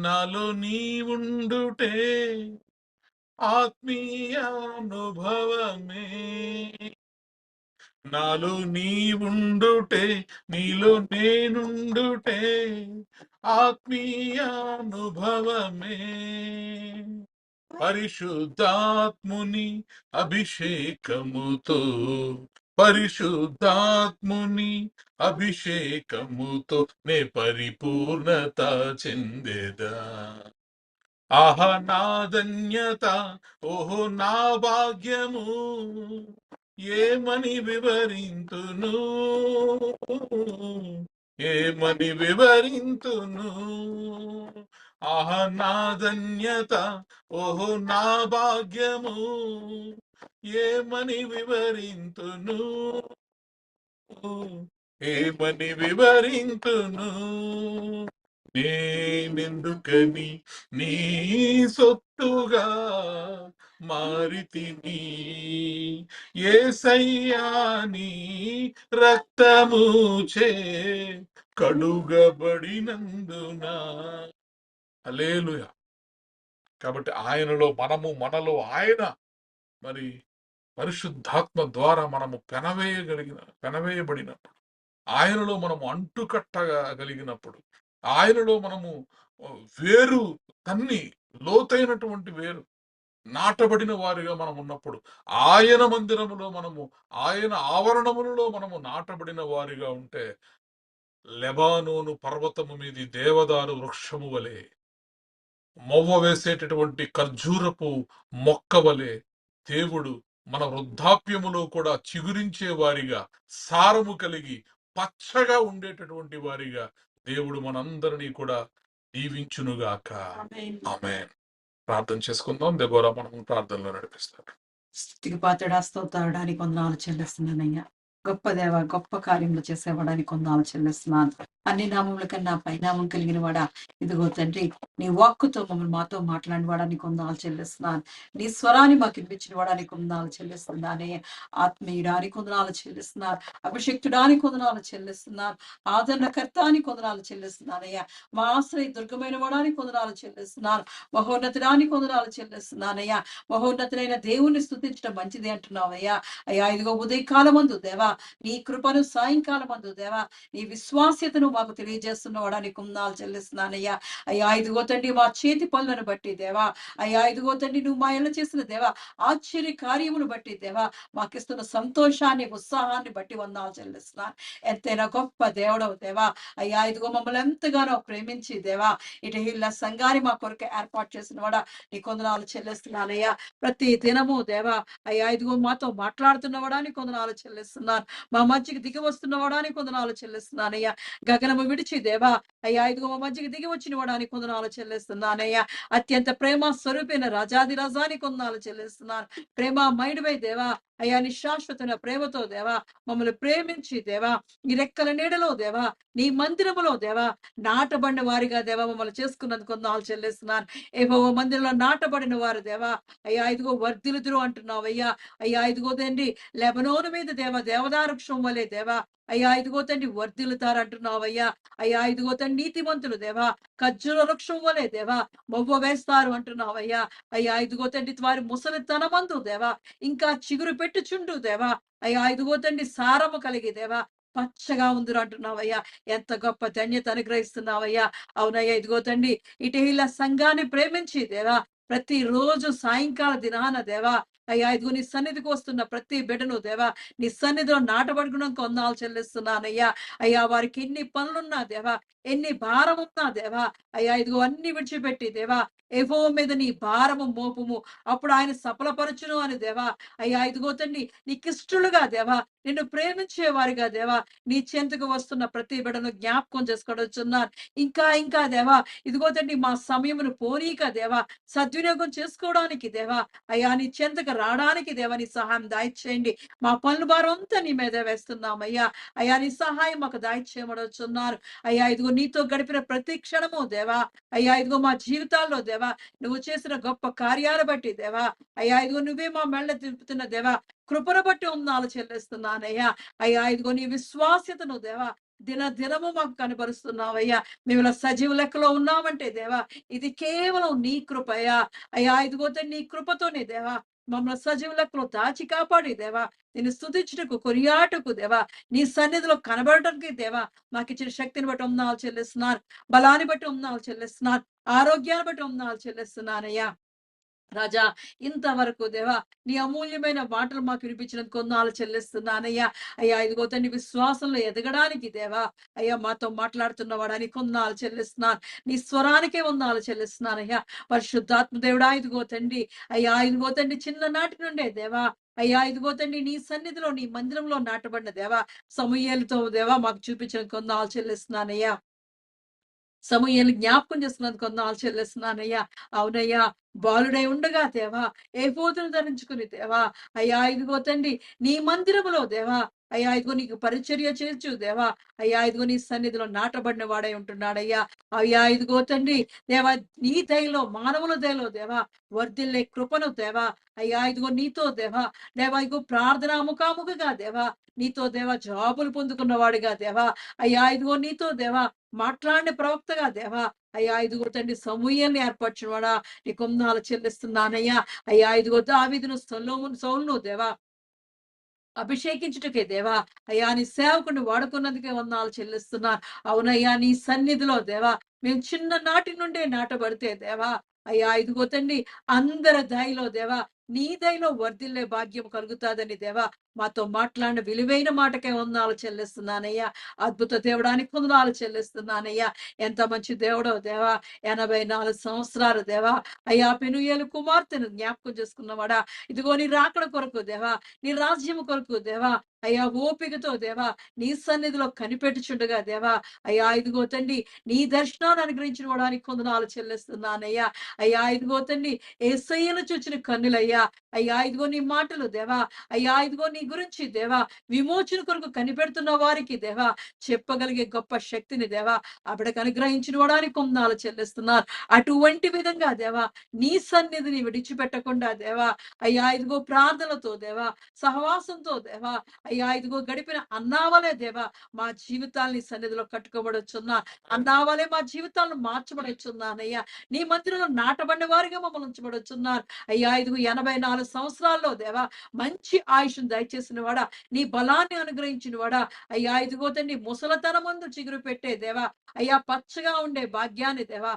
నాలో నీవుండుటే ఆత్మీయ అనుభవమే. నాలో నీవుండుటే, నీలో నేనుండుటే ఆత్మీయ అనుభవమే. పరిశుద్ధాత్ముని అభిషేకముతో, పరిశుద్ధాత్ముని అభిషేకముతో నే పరిపూర్ణత చెందేదా. ఆహా నా ధన్యత, ఓహో నా భాగ్యము, ఏమని వివరింతును, ఏమని వివరింతును. ఆహా నా ధన్యత, ఓహో నా భాగ్యము, ఏమని వివరింతును, ఏమని వివరింతును. నేనెందుకని నీ సొత్తుగా మారితిని, యేసయ్యా నీ రక్తముచే కడుగబడినందున. హల్లెలూయా. కాబట్టి ఆయనలో మనము, మనలో ఆయన, మరి పరిశుద్ధాత్మ ద్వారా మనము పెనవేయబడినప్పుడు, ఆయనలో మనము అంటుకట్టగలిగినప్పుడు, ఆయనలో మనము వేరు తన్ని, లోతైనటువంటి వేరు నాటబడిన వారిగా మనం ఉన్నప్పుడు, ఆయన మందిరములో మనము, ఆయన ఆవరణములలో మనము నాటబడిన వారిగా ఉంటే, లెబానోను పర్వతము మీది దేవదారు వృక్షము వలె, మొవ్వ వేసేటటువంటి ఖర్జూరపు మొక్క వలె దేవుడు మన వృద్ధాప్యములో కూడా చిగురించే వారిగా, సారము కలిగి పచ్చగా ఉండేటటువంటి వారిగా దేవుడు మనందరినీ కూడా దీవించునుగాక. ఆమేన్. ప్రార్థన చేసుకుందాం. దెబోరా మనం ప్రార్థనలో నడిపిస్తారు. స్థితికి పాత్రడా స్తోత్రానికి వందనాలు చెల్లిస్తున్నానయ్యా. గొప్ప దేవ, గొప్ప కార్యములు చేసేవాడానికి కొందాలు చెల్లిస్తున్నాను. అన్ని నామముల కన్నా పైనామం కలిగిన వాడా, ఇదిగో తండ్రి, నీ వాక్కుతో మమ్మల్ని మాతో మాట్లాడిన వాడానికి కొందాలు చెల్లిస్తున్నాను. నీ స్వరాన్ని మాకు వినిపించిన వాడానికి కొందాలు చెల్లిస్తున్నానే. ఆత్మీయుడానికి కొందనాలు చెల్లిస్తున్నారు. అభిషక్తుడానికి కొందనాలు చెల్లిస్తున్నారు. ఆదరణకర్తానికి కొందనాలు చెల్లిస్తున్నానయ్యా. మా ఆశ్రయ దుర్గమైన వాడానికి కొందనాలు చెల్లిస్తున్నాను. మహోన్నతుడానికి కొందనాలు చెల్లిస్తున్నానయ్యా. మహోన్నతులైన దేవుణ్ణి స్తుతించడం మంచిది అంటున్నావయ్యా. అయ్యా, ఇదిగో ఉదయకాలమందు దేవా, నీ కృపను సాయంకాలమందు దేవా, నీ విశ్వాస్యతను మాకు తెలియజేస్తున్న వాడానికి కొందనాలు చెల్లిస్తున్నానయ్యా. అయ్యా, ఇదిగో తండ్రి, మా చేతి పనులను బట్టి దేవా, అయ్యా, ఇదిగో తండ్రి, నువ్వు మా ఇళ్ళ చేసిన దేవా ఆశ్చర్య కార్యములు బట్టి దేవా, మాకిస్తున్న సంతోషాన్ని, ఉత్సాహాన్ని బట్టి వందనాలు చెల్లిస్తున్నాను. ఎంతైనా గొప్ప దేవుడవు దేవా. అయ్యా, ఇదిగో మమ్మల్ని ఎంతగానో ప్రేమించి దేవా, ఇటు ఇళ్ళ సంఘాన్ని మా కొరకు ఏర్పాటు చేసిన వాడా, నీ కొందనాలు చెల్లిస్తున్నానయ్యా. ప్రతి దినము దేవా, అయ్యా, ఇదిగో మాతో మాట్లాడుతున్న వాడానికి కొందనాలు చెల్లిస్తున్నాను. మా మధ్యకి దిగి వస్తున్న వాడానికి కొందనాలు చెల్లిస్తున్నానయ్యా. గగనము విడిచి దేవా, అయ్యా, ఇదిగో మా మధ్యకి దిగి వచ్చిన వాడానికి కొందనాలు చెల్లిస్తున్నానయ్యా. అత్యంత ప్రేమ స్వరూపైన రాజాది రాజాని కొందనాలు చెల్లిస్తున్నాను. ప్రేమ మైడువై దేవా, అయ్యా, నీ శాశ్వతమైన ప్రేమతో దేవా మమ్మల్ని ప్రేమించి దేవా, నీ రెక్కల నీడలో దేవా, నీ మందిరములో దేవా నాటబడిన వారిగా దేవా మమ్మల్ని చేసుకున్నందుకు కొందనాలు చెల్లిస్తున్నాను. ఏవో మందిరంలో నాటబడిన వారు దేవా, అయ్యా, ఇదిగో వర్ధిలుదురు అంటున్నావు అయ్యా. అయ్యా, ఇదిగో తండ్రి, లెబనోను మీద దేవా దేవదారు వృక్షం వలె దేవా, అయ్యా, ఇదిగో తండ్రి, వర్ధిల్లుతారు అంటున్నావయ్యా. అయ్యా, ఇదిగో తండ్రి, నీతిమంతులు దేవా ఖర్జూర వృక్షం వలె దేవా మొవ్వ వేస్తారు అంటున్నావయ్యా. అయ్యా, ఇదిగో తండ్రి, వారి ముసలితనమందు దేవా ఇంకా చిగురు పెట్టుచుండు దేవా, అయ్యా, ఇదిగో తండ్రి, సారము కలిగి దేవా పచ్చగా ఉందిరు అంటున్నావయ్యా. ఎంత గొప్ప ధన్యత అనుగ్రహిస్తున్నావయ్యా. అవునయ్యా, ఇదిగో తండ్రి, ఇటీల సంఘాన్ని ప్రేమించి దేవా ప్రతిరోజు సాయంకాల దినాన దేవా, అయ్యా, ఇదిగో నీ సన్నిధికి వస్తున్న ప్రతి బిడ్డను దేవా నీ సన్నిధిలో నాటబడుకున్న కొందాలు చెల్లిస్తున్నానయ్యా. అయ్యా, వారికి ఎన్ని పనులున్నా దేవా, ఎన్ని భారం ఉన్నా దేవా, అయ్యా, ఇదిగో అన్ని విడిచిపెట్టి దేవా ఎఫో మీద నీ భారము మోపుము, అప్పుడు ఆయన సఫలపరచును అని దేవా. అయ్యా, ఇదిగో తండ్రి, నీకిష్టలుగా దేవా, నిన్ను ప్రేమించే వారిగా దేవా నీ చెంతకు వస్తున్న ప్రతి బిడ్డను జ్ఞాపకం చేసుకోవచ్చున్నాను. ఇంకా ఇంకా దేవా, ఇదిగో తండ్రి, మా సమయమును పోనీక దేవా సద్వినియోగం చేసుకోవడానికి దేవా, అయ్యా, నీ చెంతకు రావడానికి దేవా నీ సహాయం దాయిచేయండి. మా పనుల భారం అంతా నీ మీద వేస్తున్నామయ్యా. అయ్యా, నీ సహాయం మాకు దాయిచేయమడుచున్నారు. అయ్యా, ఇదిగో నీతో గడిపిన ప్రతి క్షణము దేవా, అయ్యా, ఇదిగో మా జీవితాల్లో దేవా నువ్వు చేసిన గొప్ప కార్యాలు బట్టి దేవా, అయ్యా, ఇదిగో నువ్వే మా మెళ్ళ తిప్పుతున్న దేవా కృపను బట్టి ఉన్నాలు చెల్లిస్తున్నానయ్యా. అయ్యా, ఇదిగో నీ విశ్వాస్యతను దేవా దినము మాకు కనబరుస్తున్నావయ్యా. మేము ఇలా సజీవ లెక్కలో ఉన్నామంటే దేవా ఇది కేవలం నీ కృపయ్యా. అయ్యా, ఇదిగో నీ కృపతోనే దేవా మమ్మల్ని సజీవ లెక్కలో దాచి కాపాడి దేవా నేను స్తుతించుటకు కొనియాటకు దేవా నీ సన్నిధిలో కనబడటానికి దేవా మాకు ఇచ్చిన శక్తిని బట్టి ఉన్నాలు చెల్లిస్తున్నారు. బలాన్ని బట్టి ఉన్నాలు చెల్లిస్తున్నారు. ఆరోగ్యాన్ని బట్టి ఉన్నాలు చెల్లిస్తున్నానయ్యా. రాజా, ఇంతవరకు దేవా నీ అమూల్యమైన మాటలు మాకు వినిపించినందుకు కొందాలు చెల్లిస్తున్నానయ్యా. అయ్యా, ఇదిగో తండ్రి, విశ్వాసంలో ఎదగడానికి దేవా అయ్యా మాతో మాట్లాడుతున్న వాడని కొందాలు చెల్లిస్తున్నాను. నీ స్వరానికే వందాలు చెల్లిస్తున్నానయ్యా. పరిశుద్ధాత్మ దేవుడా, ఇదిగో తండ్రి, అయ్యా, ఇదిగో తండ్రి, చిన్ననాటి నుండే దేవా, అయ్యా, ఇదిగో తండ్రి, నీ సన్నిధిలో నీ మందిరంలో నాటబడిన దేవా సమూయేలుతో దేవా మాకు చూపించిన కొందాలు చెల్లిస్తున్నానయ్యా. సమూయేలు జ్ఞాపకం చేసుకున్నందుకు కొందాలు చెల్లిస్తున్నానయ్యా. అవునయ్యా, బాలుడై ఉండగా దేవా ఏఫోదును ధరించుకుని దేవా, అయ్యా, ఇదిగో తండ్రి, నీ మందిరములో దేవా, అయ్యా, ఇదిగో నీకు పరిచర్య చేర్చు దేవా, అయ్యా, ఇదిగో నీ సన్నిధిలో నాటబడిన వాడై ఉంటున్నాడయ్యా. అయ్యా, ఇదిగో తండ్రి, దేవా నీ దయలో మానవుల దయలో దేవా వర్ధిల్లే కృపను దేవా, అయ్యా, ఇదిగో నీతో దేవా ఇదిగో ప్రార్థన ముఖాముఖిగా దేవా నీతో దేవా జవాబులు పొందుకున్న వాడిగా దేవా, అయ్యా, ఇదిగో నీతో దేవా మాట్లాడిన ప్రవక్తగా దేవా, అయ్యా, ఇదిగో తండ్రి, సమూయేల్ని ఏర్పరచువాడా నీ కొందాలు చెల్లిస్తున్నానయ్యా. అయ్యా, ఇదిగో దావీదును సౌలును దేవా అభిషేకించుటకే దేవా, అయ్యా, నీ సేవకుని వాడుకున్నందుకే వందనాలు చెల్లిస్తున్నా. అవునయ్యా, నీ సన్నిధిలో దేవా మేము చిన్ననాటి నుండే నాటబడితే దేవా, అయ్యా, ఇదిగో తండ్రి, అందరి దయలో దేవా నీ దయలో వర్ధిల్లే భాగ్యం కలుగుతాదని దేవా మాతో మాట్లాడిన విలువైన మాటకే వందనాలు చెల్లిస్తున్నానయ్యా. అద్భుత దేవుడానికి వందనాలు చెల్లిస్తున్నానయ్యా. ఎంత మంచి దేవుడో దేవా. 84 సంవత్సరాలు దేవా, అయ్యా, పెనుయేలు కుమార్తెను జ్ఞాపకం చేసుకున్నవాడా, ఇదిగో నీ రాకడ కొరకు దేవా, నీ రాజ్యము కొరకు దేవా, అయ్యా, ఓపికతో దేవా నీ సన్నిధిలో కనిపెట్టుచుండగా దేవా, అయ్యా, ఇదిగో తండ్రి, నీ దర్శనాన్ని అనుగ్రహించిన వాడానికి వందనాలు చెల్లిస్తున్నానయ్యా. అయ్యా, ఇదిగో తండ్రి, యేసయ్యను చూచిన కన్నులయ్యా, అయ్యా, ఇదిగో నీ మాటలు దేవా, అయ్యా, ఇదిగో నీ గురించి దేవా విమోచన కొరకు కనిపెడుతున్న వారికి దేవా చెప్పగలిగే గొప్ప శక్తిని దేవా ఆ బిడ్డకు అనుగ్రహించిన వాడానికి కొందాలు చెల్లిస్తున్నారు. అటువంటి విధంగా దేవా నీ సన్నిధిని విడిచిపెట్టకుండా దేవా అయ్యా ఇదిగో ప్రార్థనలతో దేవా సహవాసంతో దేవా అయ్యా ఇదిగో గడిపిన అన్నావలే దేవా మా జీవితాల్ని సన్నిధిలో కట్టుకోబడొచ్చున్నా, అన్నావలే మా జీవితాలను మార్చబడొచ్చున్నానయ్యా. నీ మందిరంలో నాటబడిన వారిగా మమ్మల్ని ఉంచబడొచ్చున్నారు. అయ్యా ఇదిగో 84 సంవత్సరాల్లో దేవా మంచి ఆయుష్ను దయచేసిన వాడా, నీ బలాన్ని అనుగ్రహించిన వాడా, అయ్యా ఇదిగో తండ్రి ముసలతనమందు చిగురు పెట్టే దేవా అయ్యా పచ్చగా ఉండే భాగ్యాన్ని దేవా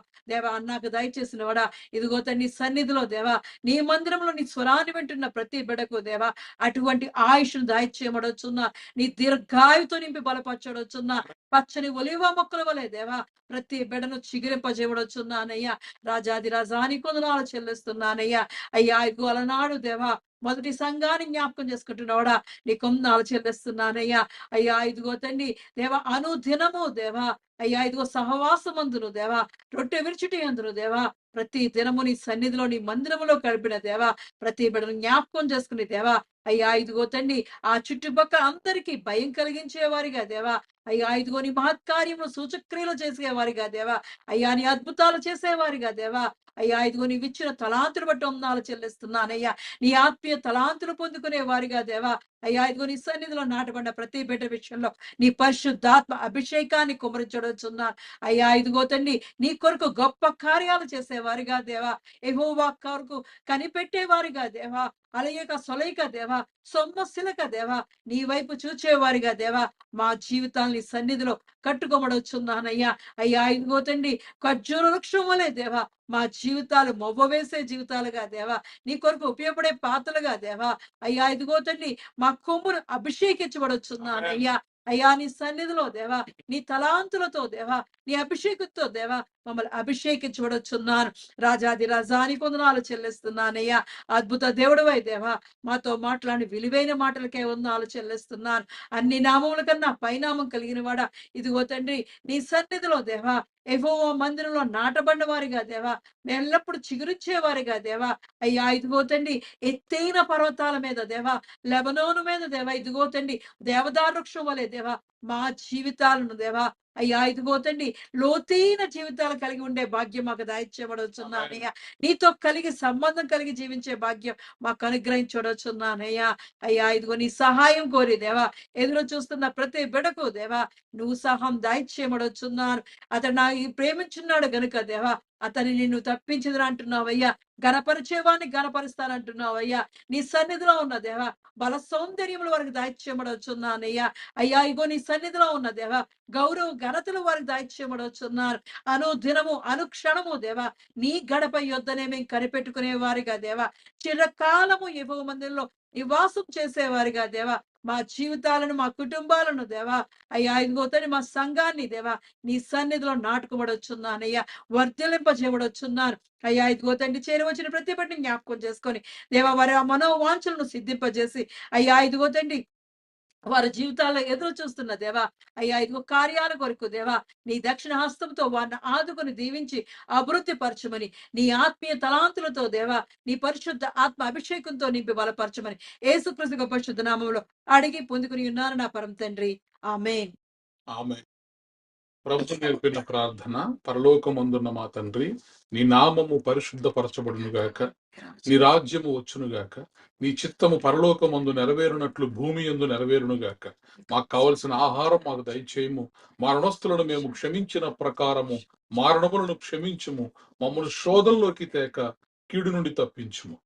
నాకు దయచేసిన వాడా, ఇదిగో తండ్రి సన్నిధిలో దేవా నీ మందిరంలో నీ స్వరాన్ని వింటున్న ప్రతి బిడకు దేవా అటువంటి ఆయుష్ను దయచేయబడొచ్చున్నా, నీ దీర్ఘాయుతో నింపి బలపరచడొచ్చున్నా, పచ్చని ఒలివ మొక్కల వలె దేవా ప్రతి బిడను చిగిరింపజేయబడొచ్చున్నానయ్యా. రాజాది రాజాని కొందనాలు చెల్లిస్తున్నానయ్యా. అయ్యా ఇదిగో అలనాడు దేవా మొదటి సంఘాన్ని జ్ఞాపకం చేసుకుంటున్నావాడా నీ కొందనాలు చెల్లిస్తున్నానయ్యా. అయ్యా ఇదిగో తండ్రి దేవా అనుదినము దేవా అయ్యా ఇదిగో సహవాసమందును దేవా రొట్టె విరుచుటి అందును దేవా ప్రతి దినము నీ సన్నిధిలో నీ మందిరములో గడిపిన దేవా ప్రతి బిడను జ్ఞాపకం చేసుకుని దేవా అయ్యా ఇదిగో తండ్రి ఆ చుట్టుపక్కల అందరికీ భయం కలిగించేవారిగా దేవా అయ్యా ఇదిగో నీ మహత్కార్యములు సూచక్రియలు చేసేవారిగా దేవా అయ్యా నీ అద్భుతాలు చేసేవారిగా దేవా అయ్యా ఇదిగో నీవు ఇచ్చిన తలాంతులు బట్టి వందనాలు చెల్లిస్తున్నానయ్యా. నీ ఆత్మీయ తలాంతులు పొందుకునే వారిగా దేవా అయ్యా ఇదిగో నీ సన్నిధిలో నాటబడిన ప్రతి బిడ్డ విషయంలో నీ పరిశుద్ధాత్మ అభిషేకాన్ని కుమరించడొచ్చున్నాను. అయ్యా ఇదిగో తండ్రి నీ కొరకు గొప్ప కార్యాలు చేసేవారిగా దేవా యెహోవా కొరకు కనిపెట్టేవారిగా దేవా అలయక సొలయక దేవా సొమ్మసిలక దేవా నీ వైపు చూచేవారిగా దేవా మా జీవితాల్ని సన్నిధిలో కట్టుకోమడొచ్చున్నానయ్యా. అయ్యా ఇదిగో తండ్రి ఖర్జూర వృక్షం వలె దేవా మా జీవితాలు మొవ్వవేసే జీవితాలుగా దేవా నీ కొరకు ఉపయోగపడే పాత్రలుగా దేవా అయ్యా ఇదిగో తండ్రి మా కొమ్మును అభిషేకించబడొచ్చున్నానయ్యా. అయ్యా నీ సన్నిధిలో దేవా నీ తలాంతులతో దేవా నీ అభిషేకంతో దేవా మమ్మల్ని అభిషేకించబడొచ్చున్నాను. రాజాది రాజాని కొందనాలు చెల్లిస్తున్నానయ్యా. అద్భుత దేవుడవై దేవా మాతో మాట్లాడి విలువైన మాటలకే వందనాలు చెల్లిస్తున్నాను. అన్ని నామముల కన్నా పైనామం కలిగిన వాడా ఇదిగో తండ్రి నీ సన్నిధిలో దేవా యెహోవా మందిరంలో నాటబడిన వారిగా దేవా ఎల్లప్పుడు చిగురించేవారిగా దేవా అయ్యా ఇదిగో తండ్రి ఎత్తైన పర్వతాల మీద దేవా లెబనోను మీద దేవా ఇదిగో తండ్రి దేవదారు వృక్షం వలె దేవా మా జీవితాలను దేవా అయ్యా ఇదిగో తండ్రి లోతైన జీవితాలు కలిగి ఉండే భాగ్యం మాకు దయచేయబడొచ్చున్నానయ్యా. నీతో కలిగి సంబంధం కలిగి జీవించే భాగ్యం మాకు అనుగ్రహించబడొచ్చున్నానయ్యా. అయ్యా ఇదిగో నీ సహాయం కోరి దేవా ఎదురు చూస్తున్న ప్రతి బిడకు దేవా నువ్వు సహాయం దయచేయబడొచ్చున్నారు. అతడు నా ప్రేమించున్నాడు గనుక దేవా అతని నిన్ను తప్పించదురా అంటున్నావయ్యా. గణపరిచేవాడిని గణపరుస్తానంటున్నావయ్యా. నీ సన్నిధిలో ఉన్న దేవా బల సౌందర్యముల వరకు దాయిచ్చేయబడొచ్చున్నానయ్యా. అయ్యా ఇగో నీ సన్నిధిలో ఉన్న దేవా గౌరవ ఘనతలు వారికి దాయిచ్చేయబడొచ్చున్నారు. అనుదినము అనుక్షణము దేవా నీ గడప యొద్దనే మేము కనిపెట్టుకునే వారిగా దేవా చిరకాలము యెహోవా మందిరంలో నివాసం చేసేవారిగా దేవా మా జీవితాలను మా కుటుంబాలను దేవా అయ్యా ఇదిగో తండ్రి మా సంఘాన్ని దేవా నీ సన్నిధిలో నాటుకోబడొచ్చున్నానయ్యా. వర్ధలింపజేయబడొచ్చున్నాను. అయ్యా ఇదిగో తండ్రి చేరవచ్చిన ప్రతి బిడ్డని జ్ఞాపకం చేసుకొని దేవా వారి ఆ మనోవాంఛలను సిద్ధింపజేసి అయ్యా ఇదిగో తండ్రి వారి జీవితాల్లో ఎదురు చూస్తున్న దేవా అయ్యా ఇదిగో కార్యాల కొరకు దేవా నీ దక్షిణ హస్తంతో వారిని ఆదుకొని దీవించి అభివృద్ధి పరచమని నీ ఆత్మీయ తలాంతులతో దేవా నీ పరిశుద్ధ ఆత్మ అభిషేకంతో నింపి బలపరచమని యేసుక్రీస్తు గొప్ప పరిశుద్ధ నామములో అడిగి పొందుకుని ఉన్నారు నా పరమ తండ్రి. ఆమేన్. ఆమె ప్రభు నేర్పిన ప్రార్థన. పరలోకమందున్న మా తండ్రి, నీ నామము పరిశుద్ధపరచబడును గాక, నీ రాజ్యము వచ్చును గాక, నీ చిత్తము పరలోకమందు నెరవేరునట్లు భూమి యందు నెరవేరును గాక. మాకు కావలసిన ఆహారం మాకు దయచేయము. మా రుణస్థులను మేము క్షమించిన ప్రకారము మా రుణములను క్షమించుము. మమ్మల్ని శోధంలోకి తేక కీడు నుండి తప్పించుము.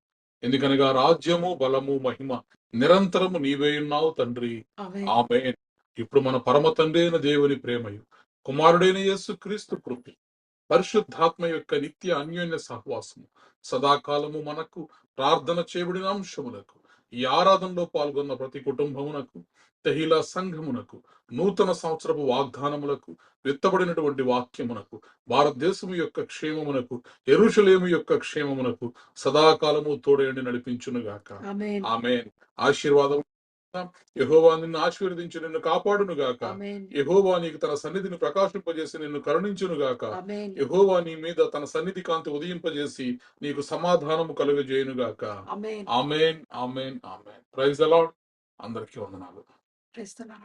ఎందుకనగా రాజ్యము బలము మహిమ నిరంతరము నీవే ఉన్నావు తండ్రి. ఆమేన్. ఆమేన్. ఇప్పుడు మన పరమ తండ్రి అయిన దేవుని ప్రేమయు కుమారుడైన యేసు క్రీస్తు కృప పరిశుద్ధాత్మ యొక్క నిత్య అన్యోన్య సహవాసము సదాకాలము మనకు ప్రార్థన చేయబడిన అంశములకు ఈ ఆరాధనలో పాల్గొన్న ప్రతి కుటుంబమునకు తహిలా సంఘమునకు నూతన సంవత్సరపు వాగ్దానములకు విత్తబడినటువంటి వాక్యమునకు భారతదేశము యొక్క క్షేమమునకు యెరూషలేము యొక్క క్షేమమునకు సదాకాలము తోడేండి నడిపించునుగాక. ఆమేన్. ఆమేన్. ఆశీర్వాదం. యెహోవా నిన్ను ఆశీర్వదించి నిన్ను కాపాడును గాక. ఆమేన్. యెహోవా నీకు తన సన్నిధిని ప్రకాశింపజేసి నిన్ను కరుణించును గాక. ఆమేన్. యెహోవా నీ మీద తన సన్నిధి కాంతి ఉదయింపజేసి నీకు సమాధానము కలుగజేయును గాక. Amen. Amen. Amen. Amen. Praise the Lord. అందరికీ వందనాలు. Praise the lord.